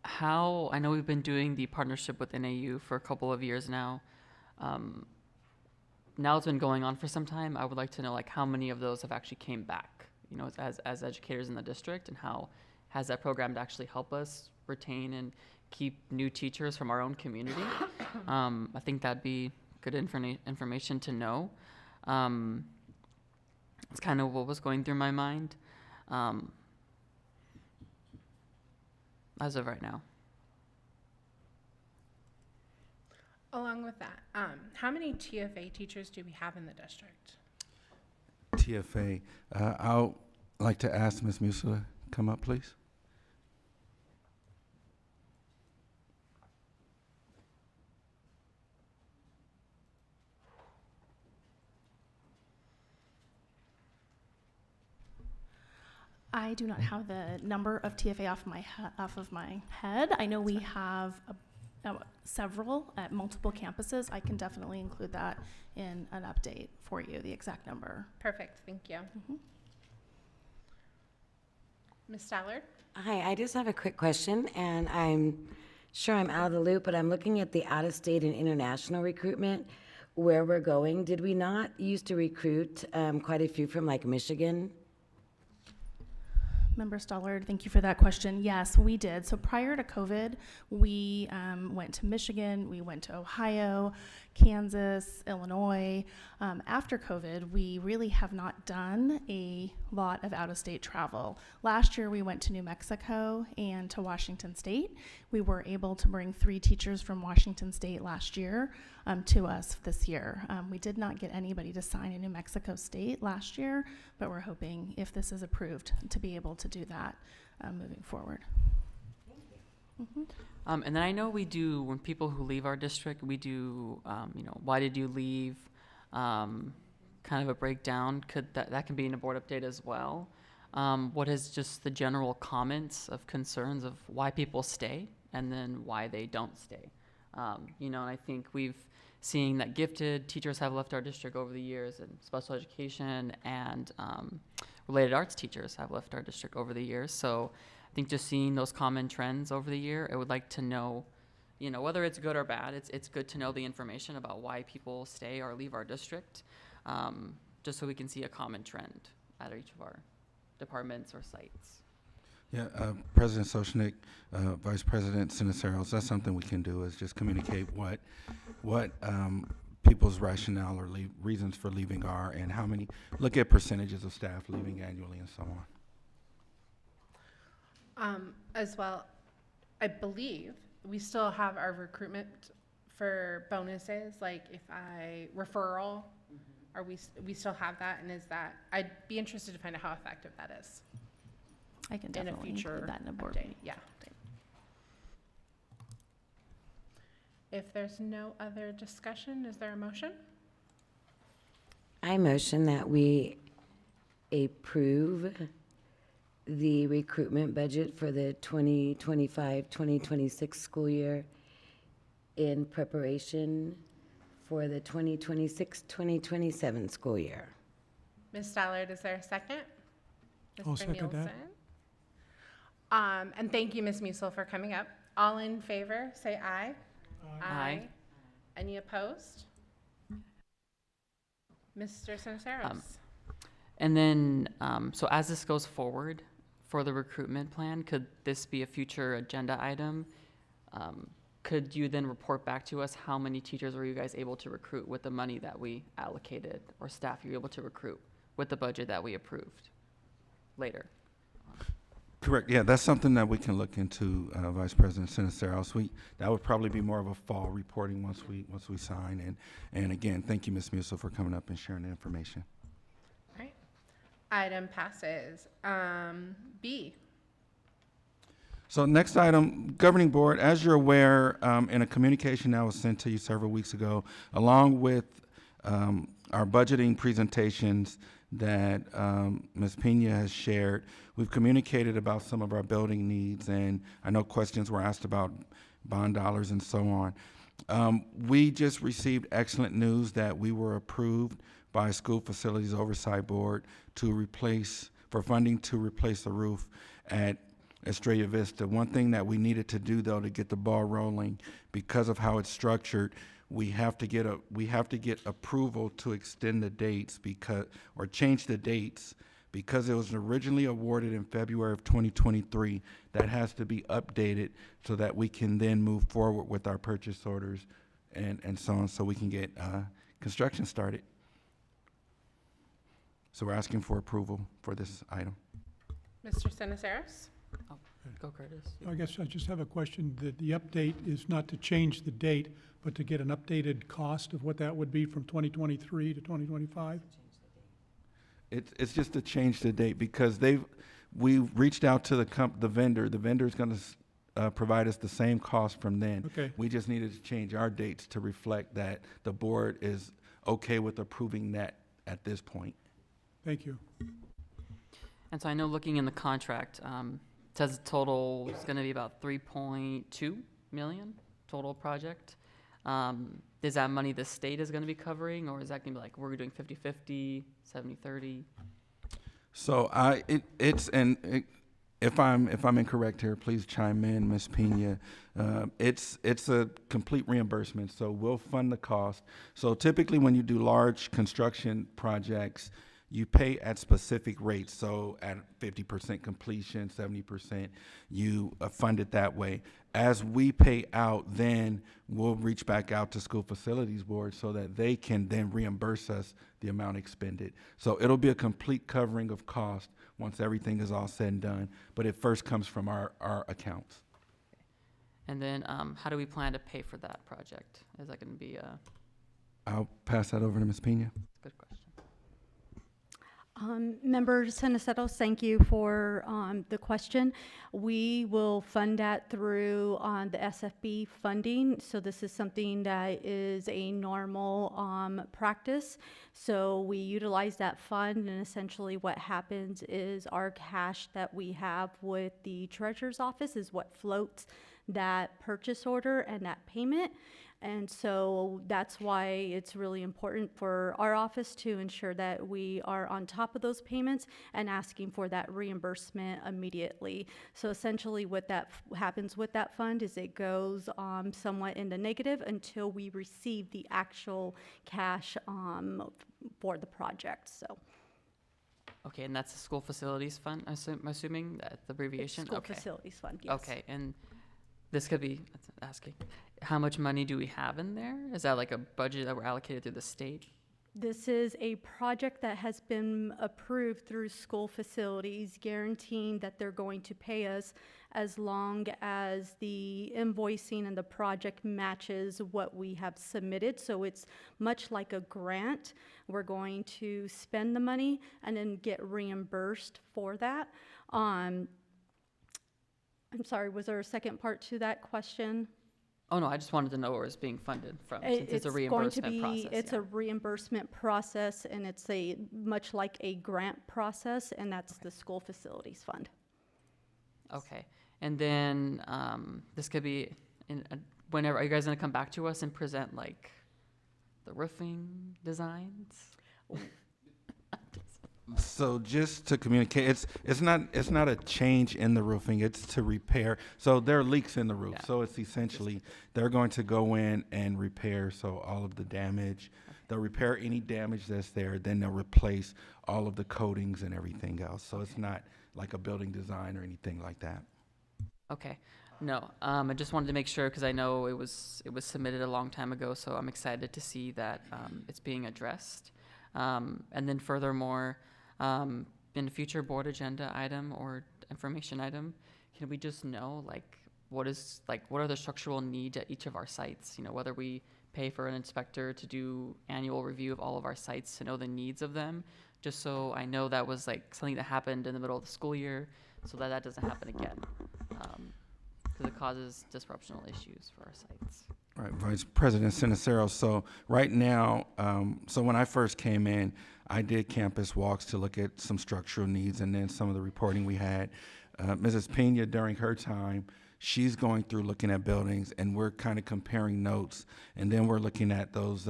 [SPEAKER 3] how, I know we've been doing the partnership with NAU for a couple of years now. Now it's been going on for some time. I would like to know like how many of those have actually came back, you know, as educators in the district, and how has that program to actually help us retain and keep new teachers from our own community. I think that'd be good information to know. It's kind of what was going through my mind as of right now.
[SPEAKER 5] Along with that, how many TFA teachers do we have in the district?
[SPEAKER 4] TFA, I'll like to ask Ms. Musa to come up, please.
[SPEAKER 10] I do not have the number of TFA off of my head. I know we have several at multiple campuses. I can definitely include that in an update for you, the exact number.
[SPEAKER 5] Perfect, thank you. Ms. Stallard?
[SPEAKER 9] Hi, I just have a quick question, and I'm sure I'm out of the loop, but I'm looking at the out-of-state and international recruitment, where we're going. Did we not used to recruit quite a few from like Michigan?
[SPEAKER 10] Member Stollard, thank you for that question. Yes, we did. So prior to COVID, we went to Michigan, we went to Ohio, Kansas, Illinois. After COVID, we really have not done a lot of out-of-state travel. Last year, we went to New Mexico and to Washington State. We were able to bring 3 teachers from Washington State last year to us this year. We did not get anybody to sign in New Mexico State last year, but we're hoping, if this is approved, to be able to do that moving forward.
[SPEAKER 3] And then I know we do, when people who leave our district, we do, you know, why did you leave? Kind of a breakdown. That can be in a board update as well. What is just the general comments of concerns of why people stay and then why they don't stay? You know, and I think we've seen that gifted teachers have left our district over the years, and special education and related arts teachers have left our district over the years. So I think just seeing those common trends over the year, I would like to know, you know, whether it's good or bad, it's good to know the information about why people stay or leave our district, just so we can see a common trend at each of our departments or sites.
[SPEAKER 4] Yeah, President Soshnick, Vice President Siniceros, that's something we can do, is just communicate what people's rationale or reasons for leaving are, and how many, look at percentages of staff leaving annually and so on.
[SPEAKER 5] As well, I believe we still have our recruitment for bonuses, like if referral, are we still have that, and is that, I'd be interested to find out how effective that is
[SPEAKER 10] I can
[SPEAKER 5] in a
[SPEAKER 10] definitely
[SPEAKER 5] future
[SPEAKER 10] include that in a board
[SPEAKER 5] update.
[SPEAKER 10] meeting.
[SPEAKER 5] Yeah. If there's no other discussion, is there a motion?
[SPEAKER 9] I motion that we approve the recruitment budget for the 2025-2026 school year in preparation for the 2026-2027 school year.
[SPEAKER 5] Ms. Stallard, is there a second?
[SPEAKER 11] I'll
[SPEAKER 5] Mr.
[SPEAKER 11] second that.
[SPEAKER 5] Nielsen? And thank you, Ms. Musil, for coming up. All in favor, say aye.
[SPEAKER 3] Aye.
[SPEAKER 5] Any opposed? Mr. Sinisteros?
[SPEAKER 3] And then, so as this goes forward for the recruitment plan, could this be a future agenda item? Could you then report back to us how many teachers were you guys able to recruit with the money that we allocated, or staff you were able to recruit with the budget that we approved later?
[SPEAKER 4] Correct, yeah, that's something that we can look into, Vice President Sinisteros. That would probably be more of a fall reporting once we sign. And again, thank you, Ms. Musil, for coming up and sharing the information.
[SPEAKER 5] All right. Item passes. B.
[SPEAKER 4] So next item, Governing Board, as you're aware, in a communication that was sent to you several weeks ago, along with our budgeting presentations that Ms. Pena has shared, we've communicated about some of our building needs, and I know questions were asked about bond dollars and so on. We just received excellent news that we were approved by School Facilities Oversight Board for funding to replace the roof at Estrella Vista. One thing that we needed to do, though, to get the ball rolling, because of how it's structured, we have to get approval to extend the dates or change the dates, because it was originally awarded in February of 2023. That has to be updated so that we can then move forward with our purchase orders and so on, so we can get construction started. So we're asking for approval for this item.
[SPEAKER 5] Mr. Sinisteros?
[SPEAKER 3] Go, Curtis.
[SPEAKER 11] I guess I just have a question. The update is not to change the date, but to get an updated cost of what that would be from 2023 to 2025?
[SPEAKER 4] It's just to change the date, because we reached out to the vendor. The vendor is going to provide us the same cost from then.
[SPEAKER 11] Okay.
[SPEAKER 4] We just needed to change our dates to reflect that the board is okay with approving that at this point.
[SPEAKER 11] Thank you.
[SPEAKER 3] And so I know, looking in the contract, it says the total is going to be about 3.2 million total project. Is that money the state is going to be covering, or is that going to be like, we're doing 50-50, 70-30?
[SPEAKER 4] So if I'm incorrect here, please chime in, Ms. Pena. It's a complete reimbursement, so we'll fund the cost. So typically, when you do large construction projects, you pay at specific rates. So at 50% completion, 70%, you fund it that way. As we pay out, then we'll reach back out to School Facilities Board so that they can then reimburse us the amount expended. So it'll be a complete covering of cost once everything is all said and done, but it first comes from our accounts.
[SPEAKER 3] And then how do we plan to pay for that project? Is that going to be a
[SPEAKER 4] I'll pass that over to Ms. Pena.
[SPEAKER 3] good question?
[SPEAKER 12] Member Sinisteros, thank you for the question. We will fund that through the SFB funding. So this is something that is a normal practice. So we utilize that fund, and essentially what happens is our cash that we have with the treasurer's office is what floats that purchase order and that payment. And so that's why it's really important for our office to ensure that we are on top of those payments and asking for that reimbursement immediately. So essentially what that happens with that fund is it goes somewhat in the negative until we receive the actual cash for the project. So.
[SPEAKER 3] Okay, and that's the school facilities fund, I'm assuming, that's the abbreviation?
[SPEAKER 12] School
[SPEAKER 3] Okay.
[SPEAKER 12] facilities fund, yes.
[SPEAKER 3] Okay, and this could be asking, how much money do we have in there? Is that like a budget that we're allocated through the state?
[SPEAKER 12] This is a project that has been approved through school facilities, guaranteeing that they're going to pay us as long as the invoicing and the project matches what we have submitted. So it's much like a grant. We're going to spend the money and then get reimbursed for that. I'm sorry, was there a second part to that question?
[SPEAKER 3] Oh, no, I just wanted to know where it's being funded from, since it's a reimbursement process.
[SPEAKER 12] It's
[SPEAKER 3] yeah.
[SPEAKER 12] a reimbursement process, and it's much like a grant process, and that's the school facilities fund.
[SPEAKER 3] Okay, and then this could be whenever. Are you guys gonna come back to us and present like the roofing designs?
[SPEAKER 4] So just to communicate, it's not a change in the roofing, it's to repair. So there are leaks in the roof.
[SPEAKER 3] Yeah.
[SPEAKER 4] So it's essentially, they're going to go in and repair, so all of the damage. They'll repair any damage that's there, then they'll replace all of the coatings and everything else. So it's not like a building design or anything like that.
[SPEAKER 3] Okay, no, I just wanted to make sure, because I know it was submitted a long time ago, so I'm excited to see that it's being addressed. And then furthermore, in a future board agenda item or information item, can we just know what are the structural needs at each of our sites? You know, whether we pay for an inspector to do annual review of all of our sites to know the needs of them, just so I know that was like something that happened in the middle of the school year, so that doesn't happen again, because it causes disruptional issues for our sites.
[SPEAKER 4] Right, Vice President Sinicero. So right now, so when I first came in, I did campus walks to look at some structural needs and then some of the reporting we had. Mrs. Pena, during her time, she's going through looking at buildings, and we're kind of comparing notes, and then we're looking at those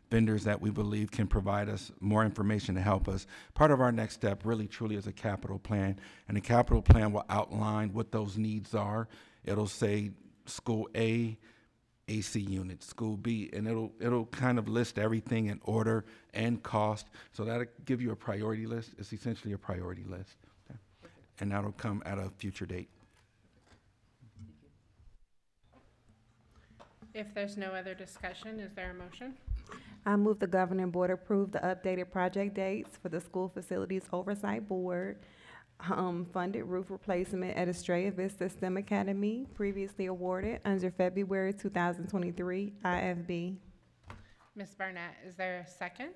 [SPEAKER 4] vendors that we believe can provide us more information to help us. Part of our next step really truly is a capital plan, and the capital plan will outline what those needs are. It'll say school A, AC units, school B, and it'll kind of list everything in order and cost. So that'll give you a priority list. It's essentially a priority list. Okay. And that'll come at a future date.
[SPEAKER 5] If there's no other discussion, is there a motion?
[SPEAKER 7] I move the governing board approve the updated project dates for the School Facilities Oversight Board. Funded roof replacement at Estrella Vista STEM Academy, previously awarded under February 2023 IFB.
[SPEAKER 5] Ms. Barnett, is there a second?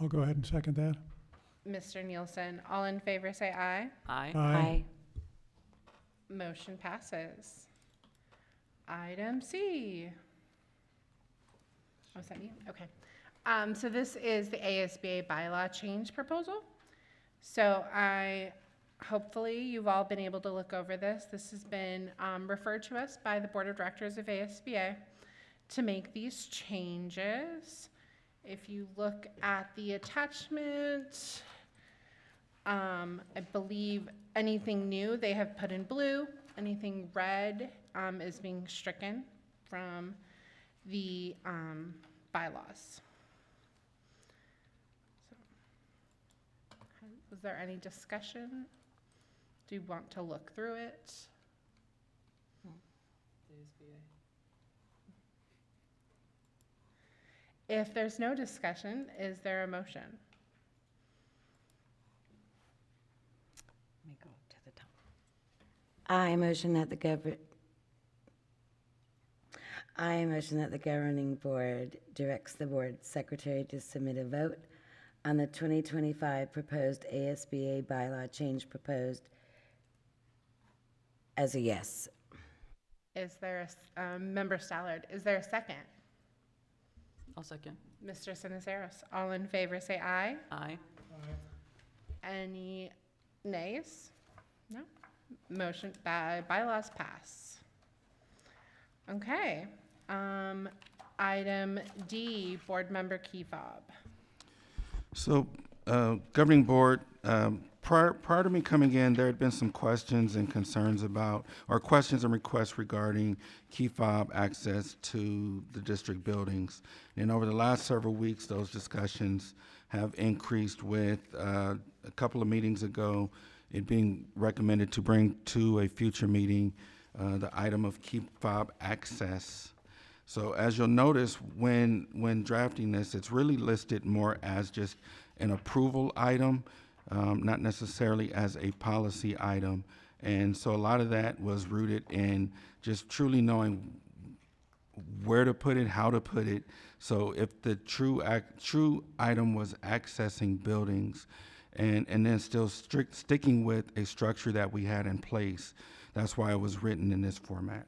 [SPEAKER 11] I'll go ahead and second that.
[SPEAKER 5] Mr. Nielsen, all in favor say aye.
[SPEAKER 3] Aye.
[SPEAKER 11] Aye.
[SPEAKER 5] Motion passes. Item C. Oh, is that me? Okay. So this is the ASBA bylaw change proposal. So hopefully you've all been able to look over this. This has been referred to us by the Board of Directors of ASBA to make these changes. If you look at the attachment, I believe anything new they have put in blue, anything red is being stricken from the bylaws. Was there any discussion? Do you want to look through it? If there's no discussion, is there a motion?
[SPEAKER 9] Let me go up to the top. I motion that the governing board directs the board secretary to submit a vote on the 2025 proposed ASBA bylaw change proposed as a yes.
[SPEAKER 5] Is there a, Member Stallard, is there a second?
[SPEAKER 3] I'll second.
[SPEAKER 5] Mr. Siniceros, all in favor say aye.
[SPEAKER 3] Aye.
[SPEAKER 5] Any nays? No? Motion, bylaws pass. Okay. Item D, Board Member Keyfob.
[SPEAKER 4] So, governing board, prior to me coming in, there had been some questions and concerns about, or questions and requests regarding key fob access to the district buildings. And over the last several weeks, those discussions have increased with, a couple of meetings ago, it being recommended to bring to a future meeting the item of key fob access. So as you'll notice, when drafting this, it's really listed more as just an approval item, not necessarily as a policy item. And so a lot of that was rooted in just truly knowing where to put it, how to put it. So if the true item was accessing buildings and then still sticking with a structure that we had in place, that's why it was written in this format.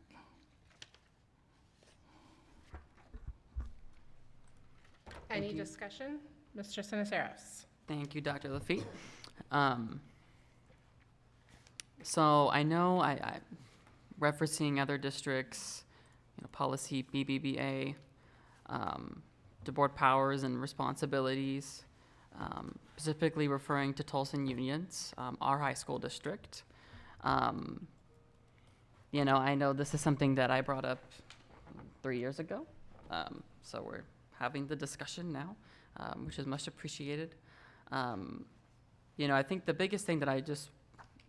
[SPEAKER 5] Any discussion? Mr. Sinisteros.
[SPEAKER 3] Thank you, Dr. Lafitte. So I know I referencing other districts, policy BBBA, the board powers and responsibilities, specifically referring to Tolson Union's, our high school district. I know this is something that I brought up 3 years ago, so we're having the discussion now, which is much appreciated. I think the biggest thing that I just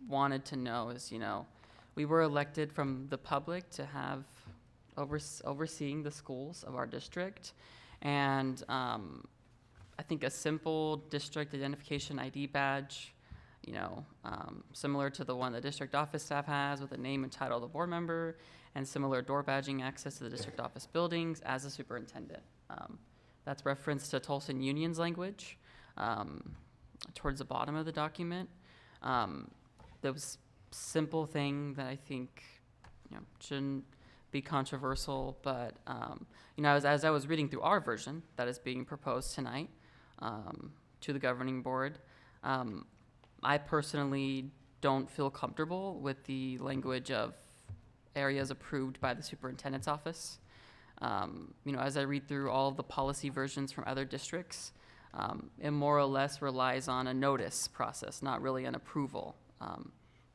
[SPEAKER 3] wanted to know is, we were elected from the public to have overseeing the schools of our district. And I think a simple district identification ID badge, similar to the one the district office staff has with the name and title of the board member, and similar door badging access to the district office buildings as a superintendent. That's reference to Tolson Union's language towards the bottom of the document. Those simple thing that I think shouldn't be controversial, but as I was reading through our version that is being proposed tonight to the governing board, I personally don't feel comfortable with the language of areas approved by the superintendent's office. As I read through all of the policy versions from other districts, it more or less relies on a notice process, not really an approval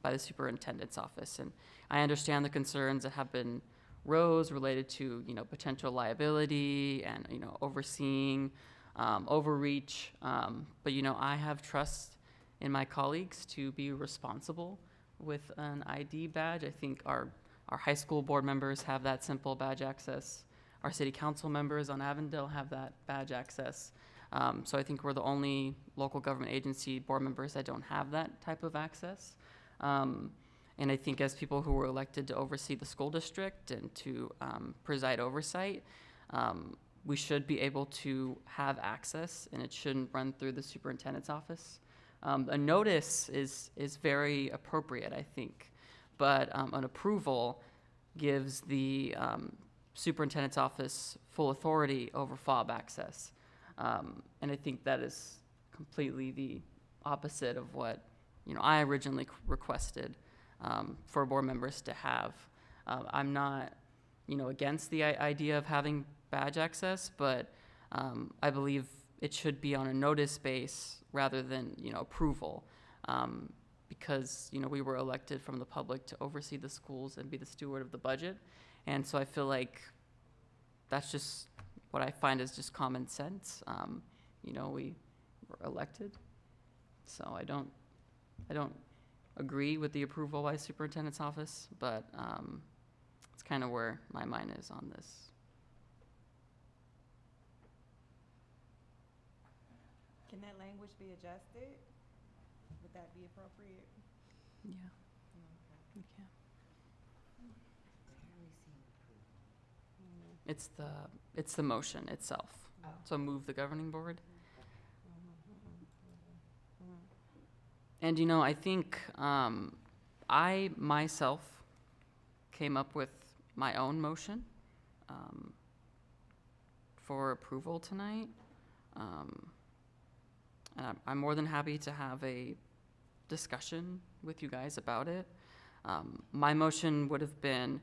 [SPEAKER 3] by the superintendent's office. And I understand the concerns that have been rose related to, potential liability and, overseeing, overreach. But, I have trust in my colleagues to be responsible with an ID badge. I think our high school board members have that simple badge access. Our city council members on Avondale have that badge access. So I think we're the only local government agency board members that don't have that type of access. And I think as people who were elected to oversee the school district and to preside oversight, we should be able to have access, and it shouldn't run through the superintendent's office. A notice is very appropriate, I think, but an approval gives the superintendent's office full authority over fob access. And I think that is completely the opposite of what I originally requested for board members to have. I'm not against the idea of having badge access, but I believe it should be on a notice base rather than approval, because we were elected from the public to oversee the schools and be the steward of the budget. And so I feel like that's just what I find is just common sense. We were elected, so I don't agree with the approval by superintendent's office, but it's kind of where my mind is on this.
[SPEAKER 7] Can that language be adjusted? Would that be appropriate?
[SPEAKER 3] Yeah.
[SPEAKER 7] Okay.
[SPEAKER 3] Okay. It's the motion itself.
[SPEAKER 7] Oh.
[SPEAKER 3] So move the governing board. And I think I myself came up with my own motion for approval tonight. And I'm more than happy to have a discussion with you guys about it. My motion would have been,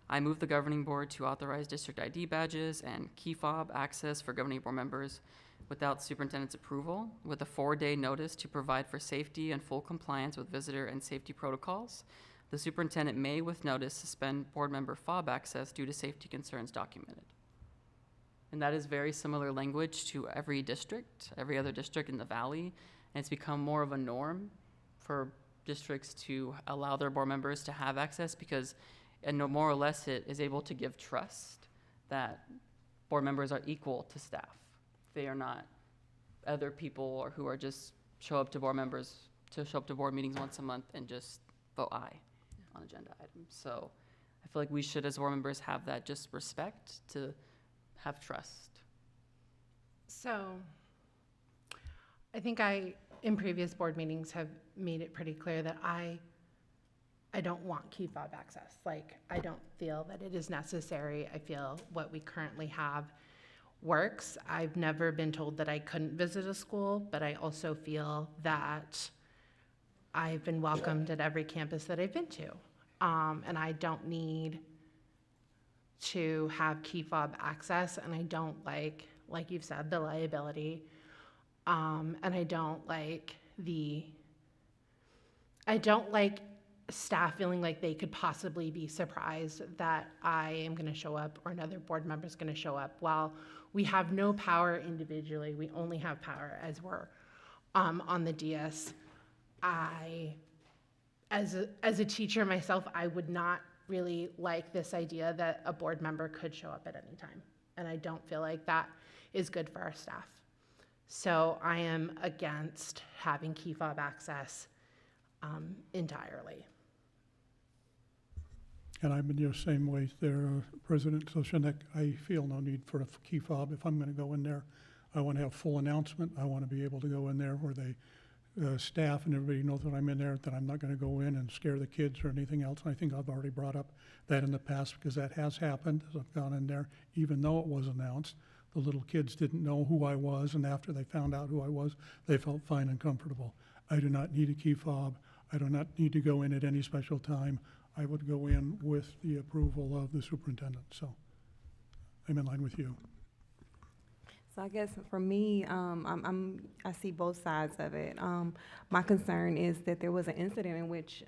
[SPEAKER 3] I move the governing board to authorize district ID badges and key fob access for governing board members without superintendent's approval, with a 4-day notice to provide for safety and full compliance with visitor and safety protocols. The superintendent may, with notice, suspend board member fob access due to safety concerns documented. And that is very similar language to every district, every other district in the valley, and it's become more of a norm for districts to allow their board members to have access, because and no more or less it is able to give trust that board members are equal to staff. They are not other people or who are just show up to board meetings once a month and just vote aye on agenda items. So I feel like we should, as board members, have that just respect to have trust.
[SPEAKER 5] So I think in previous board meetings, have made it pretty clear that I don't want key fob access. Like, I don't feel that it is necessary. I feel what we currently have works. I've never been told that I couldn't visit a school, but I also feel that I've been welcomed at every campus that I've been to. And I don't need to have key fob access, and I don't like you've said, the liability. And I don't like staff feeling like they could possibly be surprised that I am going to show up or another board member is going to show up. While we have no power individually, we only have power as we're on the DS. As a teacher myself, I would not really like this idea that a board member could show up at any time. And I don't feel like that is good for our staff. So I am against having key fob access entirely.
[SPEAKER 11] And I'm in your same way there, President Soshanek. I feel no need for a key fob. If I'm going to go in there, I want to have full announcement. I want to be able to go in there where staff and everybody knows that I'm in there, that I'm not going to go in and scare the kids or anything else. And I think I've already brought up that in the past, because that has happened as I've gone in there, even though it was announced. The little kids didn't know who I was, and after they found out who I was, they felt fine and comfortable. I do not need a key fob. I do not need to go in at any special time. I would go in with the approval of the superintendent. So I'm in line with you.
[SPEAKER 7] So I guess for me, I see both sides of it. My concern is that there was an incident in which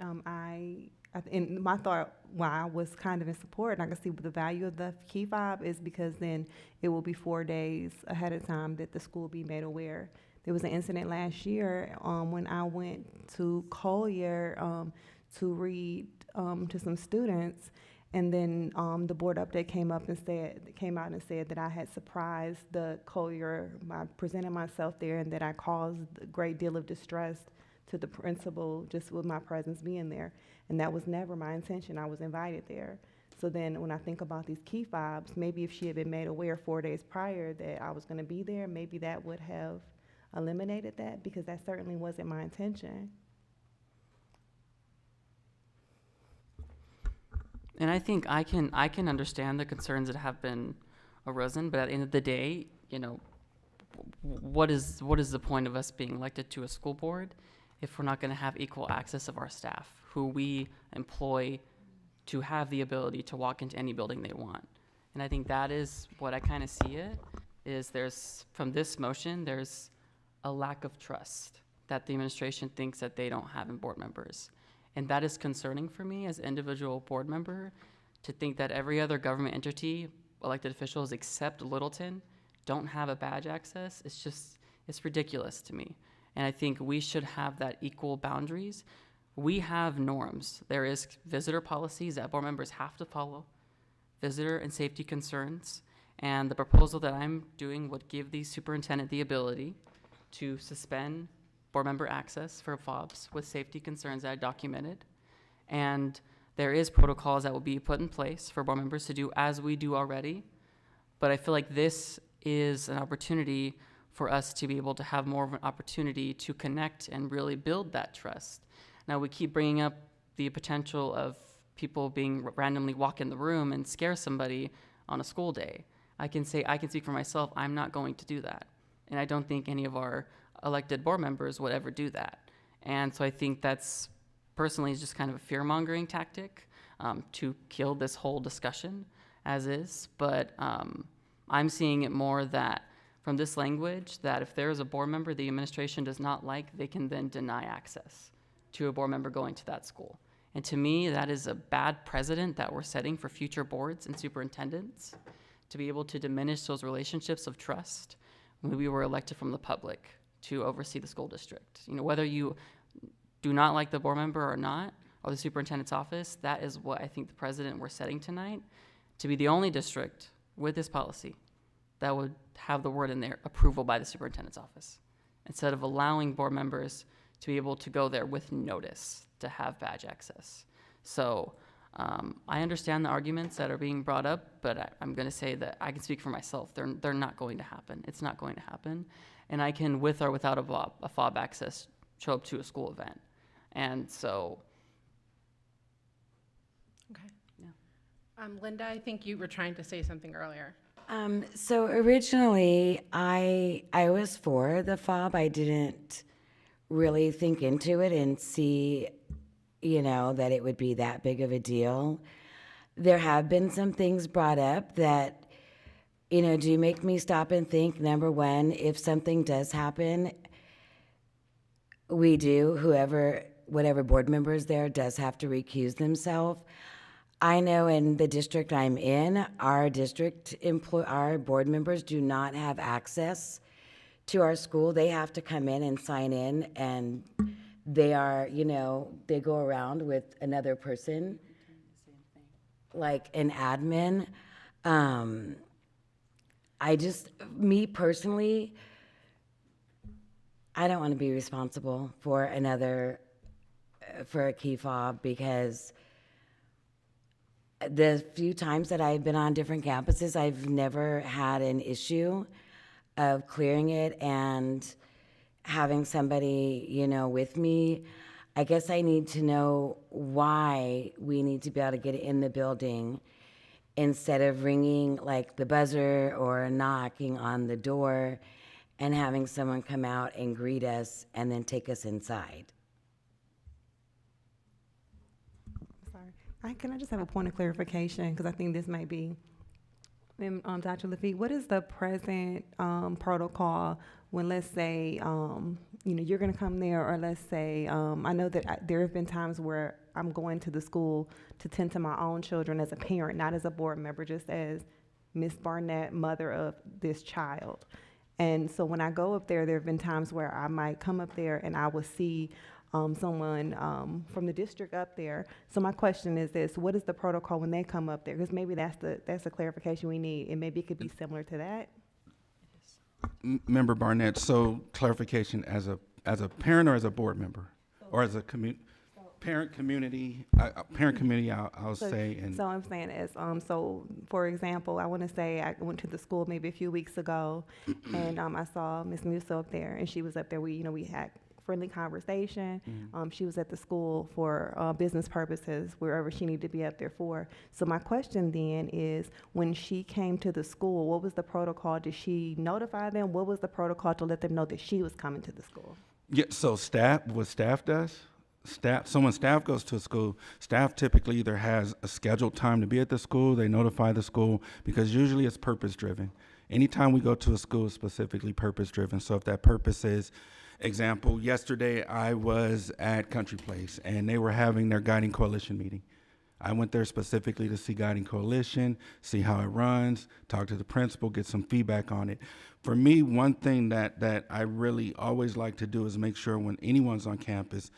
[SPEAKER 7] and my thought why I was kind of in support, and I can see the value of the key fob is because then it will be 4 days ahead of time that the school will be made aware. There was an incident last year when I went to Collier to read to some students, and then the board update came out and said that I had surprised the Collier by presenting myself there, and that I caused a great deal of distress to the principal just with my presence being there. And that was never my intention. I was invited there. So then when I think about these key fobs, maybe if she had been made aware 4 days prior that I was going to be there, maybe that would have eliminated that, because that certainly wasn't my intention.
[SPEAKER 3] And I think I can understand the concerns that have been arisen, but at the end of the day, what is the point of us being elected to a school board if we're not going to have equal access of our staff, who we employ to have the ability to walk into any building they want? And I think that is what I kind of see it, is from this motion, there's a lack of trust that the administration thinks that they don't have in board members. And that is concerning for me as an individual board member, to think that every other government entity, elected officials except Littleton, don't have a badge access. It's ridiculous to me. And I think we should have that equal boundaries. We have norms. There is visitor policies that board members have to follow, visitor and safety concerns. And the proposal that I'm doing would give the superintendent the ability to suspend board member access for FOBs with safety concerns that I documented. And there is protocols that will be put in place for board members to do as we do already. But I feel like this is an opportunity for us to be able to have more of an opportunity to connect and really build that trust. Now, we keep bringing up the potential of people being randomly walk in the room and scare somebody on a school day. I can speak for myself, I'm not going to do that. And I don't think any of our elected board members would ever do that. And so I think that's personally is just kind of a fear-mongering tactic to kill this whole discussion as is. But I'm seeing it more that from this language, that if there is a board member the administration does not like, they can then deny access to a board member going to that school. And to me, that is a bad precedent that we're setting for future boards and superintendents, to be able to diminish those relationships of trust when we were elected from the public to oversee the school district. Whether you do not like the board member or not, or the superintendent's office, that is what I think the precedent we're setting tonight, to be the only district with this policy that would have the word in there, approval by the superintendent's office, instead of allowing board members to be able to go there with notice to have badge access. So I understand the arguments that are being brought up, but I'm going to say that I can speak for myself. They're not going to happen. It's not going to happen. And I can, with or without a fob access, show up to a school event. And so,
[SPEAKER 5] Okay.
[SPEAKER 3] yeah.
[SPEAKER 5] Linda, I think you were trying to say something earlier.
[SPEAKER 9] So originally, I was for the fob. I didn't really think into it and see, that it would be that big of a deal. There have been some things brought up that, do make me stop and think. Number one, if something does happen, whatever board member is there does have to recuse themselves. I know in the district I'm in, our board members do not have access to our school. They have to come in and sign in, and they are, they go around with another person, like an admin. Me personally, I don't want to be responsible for a key fob, because the few times that I've been on different campuses, I've never had an issue of clearing it and having somebody, with me. I guess I need to know why we need to be able to get in the building instead of ringing like the buzzer or knocking on the door and having someone come out and greet us and then take us inside.
[SPEAKER 7] Can I just have a point of clarification? Because I think this might be, Dr. Lafitte, what is the present protocol when, let's say, you're going to come there, or let's say, I know that there have been times where I'm going to the school to tend to my own children as a parent, not as a board member, just as Miss Barnett, mother of this child. And so when I go up there, there have been times where I might come up there and I will see someone from the district up there. So my question is this: what is the protocol when they come up there? Because maybe that's the clarification we need, and maybe it could be similar to that.
[SPEAKER 4] Member Barnett, so clarification, as a parent or as a board member, or as a parent community, I'll say. And
[SPEAKER 7] so I'm saying is, so for example, I want to say I went to the school maybe a few weeks ago, and I saw Miss Musso up there, and she was up there. We had friendly conversation. She was at the school for business purposes, wherever she needed to be up there for. So my question then is, when she came to the school, what was the protocol? Did she notify them? What was the protocol to let them know that she was coming to the school?
[SPEAKER 4] Yeah, so what staff does, when staff goes to a school, staff typically either has a scheduled time to be at the school, they notify the school, because usually it's purpose-driven. Anytime we go to a school, it's specifically purpose-driven. So if that purpose is, example, yesterday I was at Country Place and they were having their Guiding Coalition meeting. I went there specifically to see Guiding Coalition, see how it runs, talk to the principal, get some feedback on it. For me, one thing that I really always like to do is make sure when anyone's on campus,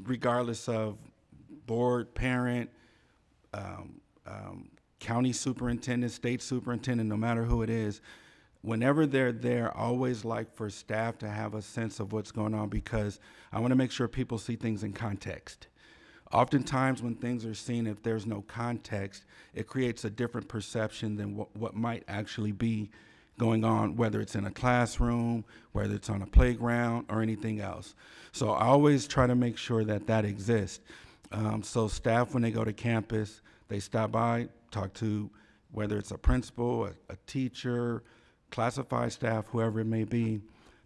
[SPEAKER 4] regardless of board, parent, county superintendent, state superintendent, no matter who it is, whenever they're there, I always like for staff to have a sense of what's going on, because I want to make sure people see things in context. Oftentimes when things are seen, if there's no context, it creates a different perception than what might actually be going on, whether it's in a classroom, whether it's on a playground, or anything else. So I always try to make sure that exists. So staff, when they go to campus, they stop by, talk to, whether it's a principal, a teacher, classified staff, whoever it may be.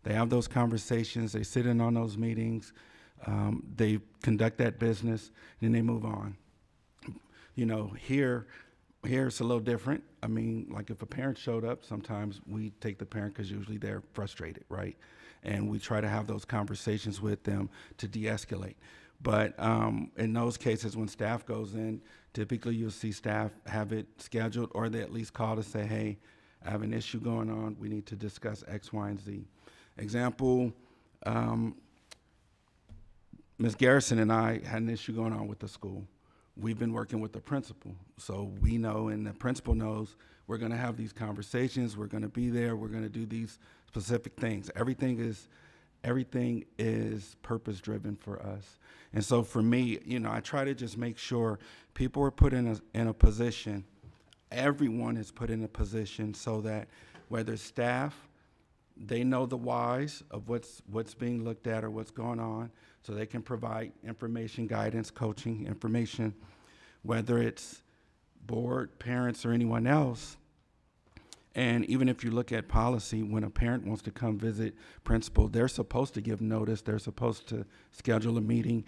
[SPEAKER 4] They have those conversations, they sit in on those meetings, they conduct that business, and then they move on. Here it's a little different. I mean, like if a parent showed up, sometimes we take the parent because usually they're frustrated, right? And we try to have those conversations with them to de-escalate. But in those cases, when staff goes in, typically you'll see staff have it scheduled, or they at least call to say, hey, I have an issue going on. We need to discuss X, Y, and Z. Example, Ms. Garrison and I had an issue going on with the school. We've been working with the principal, so we know, and the principal knows, we're going to have these conversations, we're going to be there, we're going to do these specific things. Everything is purpose-driven for us. And so for me, I try to just make sure people are put in a position, everyone is put in a position so that whether staff, they know the whys of what's being looked at or what's going on, so they can provide information, guidance, coaching, information, whether it's board, parents, or anyone else. And even if you look at policy, when a parent wants to come visit principal, they're supposed to give notice, they're supposed to schedule a meeting.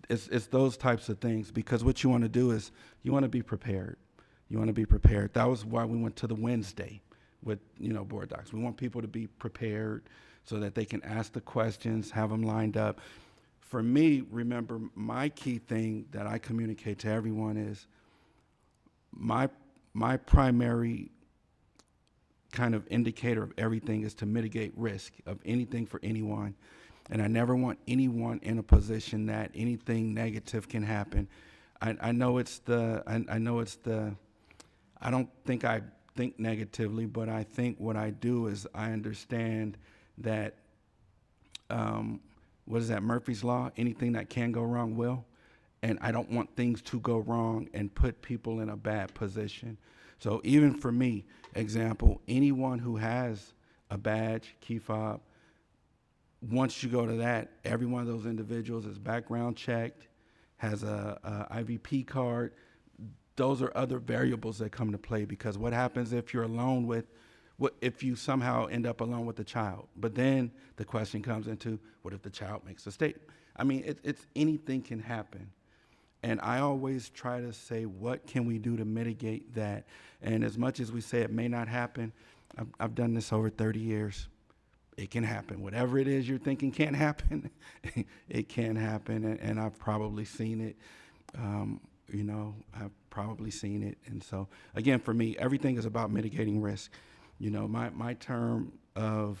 [SPEAKER 4] It's those types of things, because what you want to do is you want to be prepared. You want to be prepared. That was why we went to the Wednesday with board docs. We want people to be prepared so that they can ask the questions, have them lined up. For me, remember, my key thing that I communicate to everyone is my primary kind of indicator of everything is to mitigate risk of anything for anyone. And I never want anyone in a position that anything negative can happen. I don't think I think negatively, but I think what I do is I understand that, what is that, Murphy's Law? Anything that can go wrong will. And I don't want things to go wrong and put people in a bad position. So even for me, example, anyone who has a badge, key fob, once you go to that, every one of those individuals is background checked, has a IVP card. Those are other variables that come to play, because what happens if you're alone with, if you somehow end up alone with the child? But then the question comes into, what if the child makes a statement? I mean, it's anything can happen. And I always try to say, what can we do to mitigate that? And as much as we say it may not happen, I've done this over 30 years. It can happen. Whatever it is you're thinking can't happen, it can happen. And I've probably seen it. I've probably seen it. And so, again, for me, everything is about mitigating risk. My term of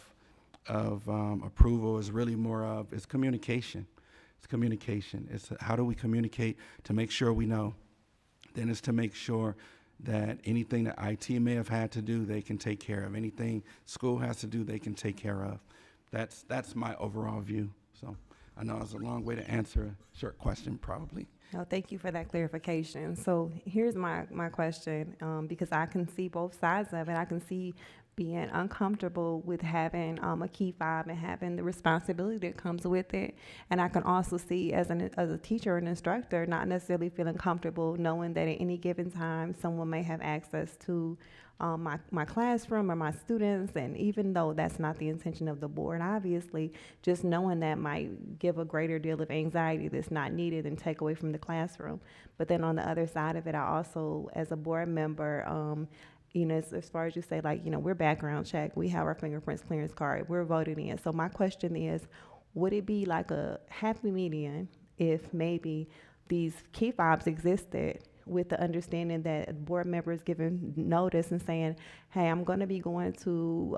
[SPEAKER 4] approval is really more of, it's communication. It's communication. It's how do we communicate to make sure we know. Then it's to make sure that anything that IT may have had to do, they can take care of. Anything school has to do, they can take care of. That's my overall view. So I know it's a long way to answer a short question, probably.
[SPEAKER 7] No, thank you for that clarification. So here's my question, because I can see both sides of it. I can see being uncomfortable with having a key fob and having the responsibility that comes with it. And I can also see as a teacher or an instructor not necessarily feeling comfortable knowing that at any given time someone may have access to my classroom or my students. And even though that's not the intention of the board, obviously, just knowing that might give a greater deal of anxiety that's not needed and take away from the classroom. But then on the other side of it, I also, as a board member, as far as you say, we're background check, we have our fingerprints clearance card, we're voted in. So my question is, would it be like a happy median if maybe these key fobs existed with the understanding that board members giving notice and saying, hey, I'm going to be going to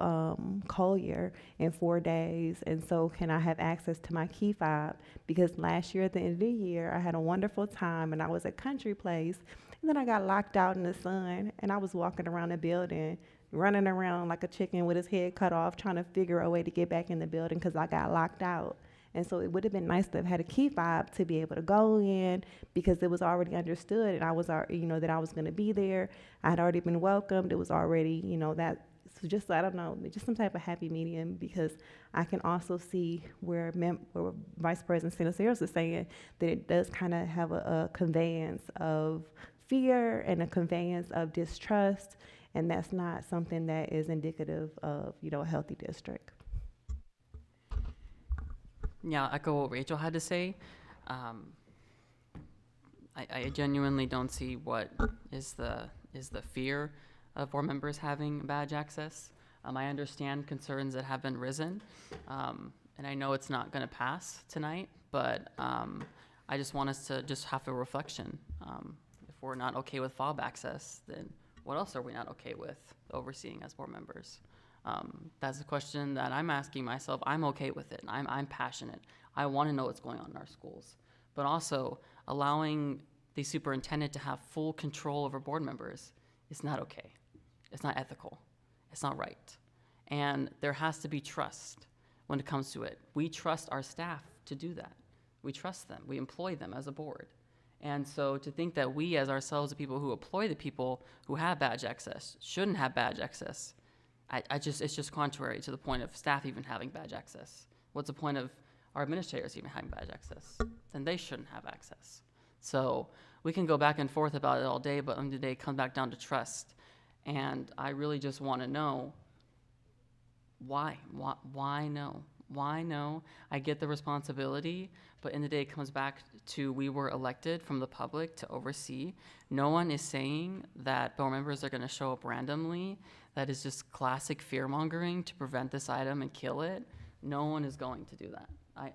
[SPEAKER 7] Collier in 4 days, and so can I have access to my key fob? Because last year at the end of the year, I had a wonderful time, and I was at Country Place, and then I got locked out in the sun, and I was walking around the building, running around like a chicken with his head cut off, trying to figure a way to get back in the building because I got locked out. And so it would have been nice to have had a key fob to be able to go in, because it was already understood, and I was, that I was going to be there. I had already been welcomed. It was already, so just, I don't know, just some type of happy medium, because I can also see where Vice President Sinoceros is saying that it does kind of have a conveyance of fear and a conveyance of distrust, and that's not something that is indicative of, a healthy district.
[SPEAKER 3] Yeah, I'll echo what Rachel had to say. I genuinely don't see what is the fear of board members having badge access. I understand concerns that have been risen, and I know it's not going to pass tonight, but I just want us to just have a reflection. If we're not okay with fob access, then what else are we not okay with overseeing as board members? That's a question that I'm asking myself. I'm okay with it. I'm passionate. I want to know what's going on in our schools. but also allowing the superintendent to have full control over board members is not okay. It's not ethical. It's not right. And there has to be trust when it comes to it. We trust our staff to do that. We trust them. We employ them as a board. And so to think that we as ourselves, the people who employ the people who have badge access, shouldn't have badge access, it's just contrary to the point of staff even having badge access. What's the point of our administrators even having badge access? Then they shouldn't have access. So we can go back and forth about it all day, but on the day it comes back down to trust. And I really just want to know why no? Why no? I get the responsibility, but in the day it comes back to we were elected from the public to oversee. No one is saying that board members are going to show up randomly. That is just classic fear-mongering to prevent this item and kill it. No one is going to do that.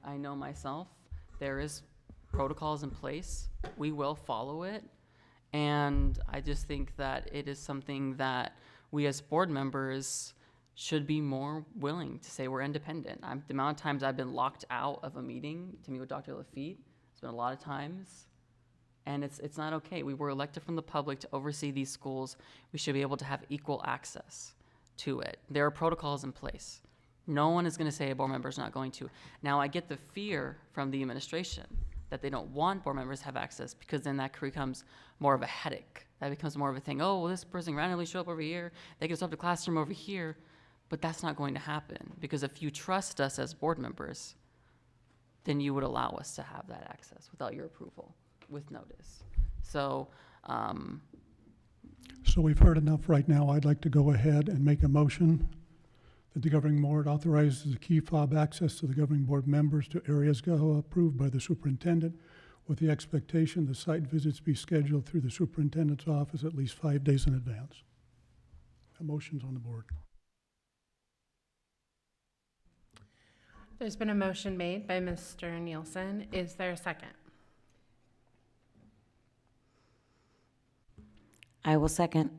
[SPEAKER 3] I know myself. There is protocols in place. We will follow it. And I just think that it is something that we as board members should be more willing to say we're independent. The amount of times I've been locked out of a meeting to meet with Dr. Lafitte, it's been a lot of times, and it's not okay. We were elected from the public to oversee these schools. We should be able to have equal access to it. There are protocols in place. No one is going to say a board member is not going to. Now, I get the fear from the administration that they don't want board members to have access, because then that becomes more of a headache. That becomes more of a thing. Oh, well, this person randomly show up over here. They can stop the classroom over here. But that's not going to happen, because if you trust us as board members, then you would allow us to have that access without your approval, with notice. So,
[SPEAKER 11] So we've heard enough right now. I'd like to go ahead and make a motion that the governing board authorizes the key fob access to the governing board members to areas approved by the superintendent, with the expectation the site visits be scheduled through the superintendent's office at least 5 days in advance. A motion's on the board.
[SPEAKER 5] There's been a motion made by Mr. Nielsen. Is there a second?
[SPEAKER 9] I will second.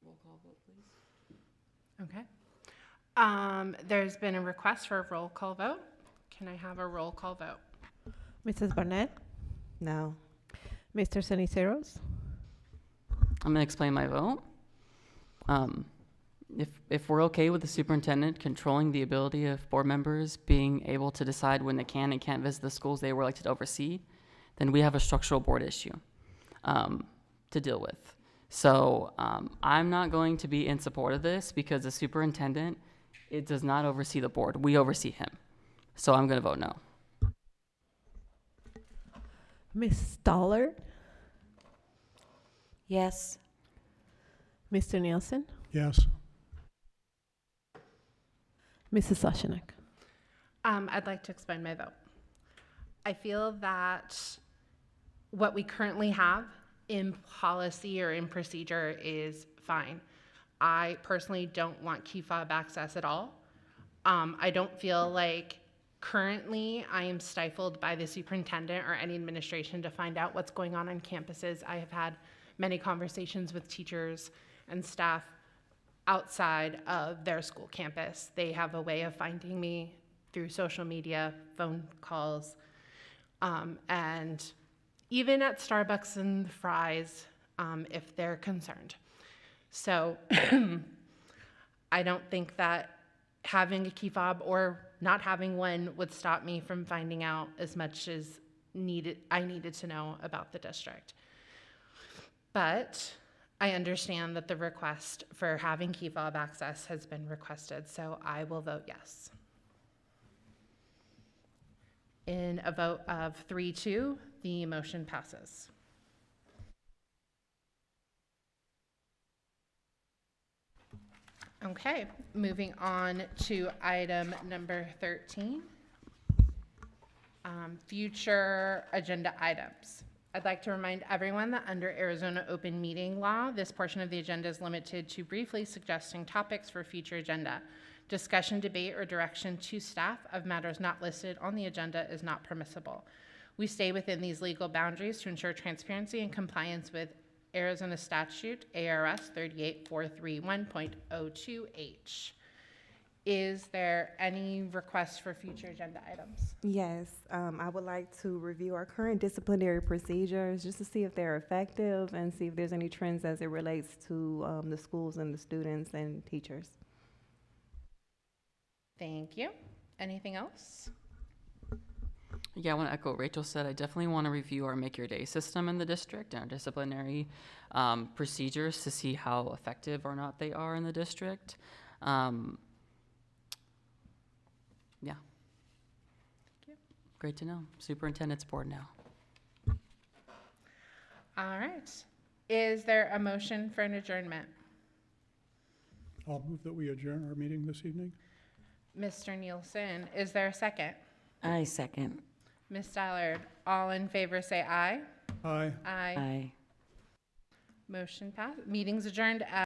[SPEAKER 3] roll call vote, please.
[SPEAKER 5] Okay. There's been a request for a roll call vote. Can I have a roll call vote?
[SPEAKER 2] Mrs. Barnett,
[SPEAKER 7] No.
[SPEAKER 2] Mr. Ceniceros,
[SPEAKER 3] I'm going to explain my vote. If we're okay with the superintendent controlling the ability of board members being able to decide when they can and can't visit the schools they were elected to oversee, then we have a structural board issue to deal with. So I'm not going to be in support of this, because the superintendent, it does not oversee the board. We oversee him. So I'm going to vote no.
[SPEAKER 2] Ms. Stoller,
[SPEAKER 9] Yes.
[SPEAKER 2] Mr. Nielsen,
[SPEAKER 11] Yes.
[SPEAKER 2] Mrs. Soshanek.
[SPEAKER 5] I'd like to explain my vote. I feel that what we currently have in policy or in procedure is fine. I personally don't want key fob access at all. I don't feel like currently I am stifled by the superintendent or any administration to find out what's going on campuses. I have had many conversations with teachers and staff outside of their school campus. They have a way of finding me through social media, phone calls, and even at Starbucks and Fry's, if they're concerned. So I don't think that having a key fob or not having one would stop me from finding out as much as I needed to know about the district. But I understand that the request for having key fob access has been requested, so I will vote yes. In a vote of 3-2, the motion passes. Okay, moving on to item number 13, future agenda items. I'd like to remind everyone that under Arizona open meeting law, this portion of the agenda is limited to briefly suggesting topics for future agenda. Discussion, debate, or direction to staff of matters not listed on the agenda is not permissible. We stay within these legal boundaries to ensure transparency and compliance with Arizona statute ARS 38431.02H. Is there any request for future agenda items?
[SPEAKER 7] Yes, I would like to review our current disciplinary procedures just to see if they're effective and see if there's any trends as it relates to the schools and the students and teachers.
[SPEAKER 5] Thank you. Anything else?
[SPEAKER 3] Yeah, I want to echo what Rachel said. I definitely want to review our Make Your Day system in the district and our disciplinary procedures to see how effective or not they are in the district. Yeah.
[SPEAKER 5] Thank you.
[SPEAKER 3] Great to know. Superintendent's board now.
[SPEAKER 5] All right. Is there a motion for an adjournment?
[SPEAKER 11] I'll move that we adjourn our meeting this evening.
[SPEAKER 5] Mr. Nielsen, is there a second?
[SPEAKER 9] I second.
[SPEAKER 5] Ms. Stallard, all in favor say aye.
[SPEAKER 11] Aye.
[SPEAKER 5] Aye.
[SPEAKER 9] Aye.
[SPEAKER 5] Motion passed. Meeting's adjourned at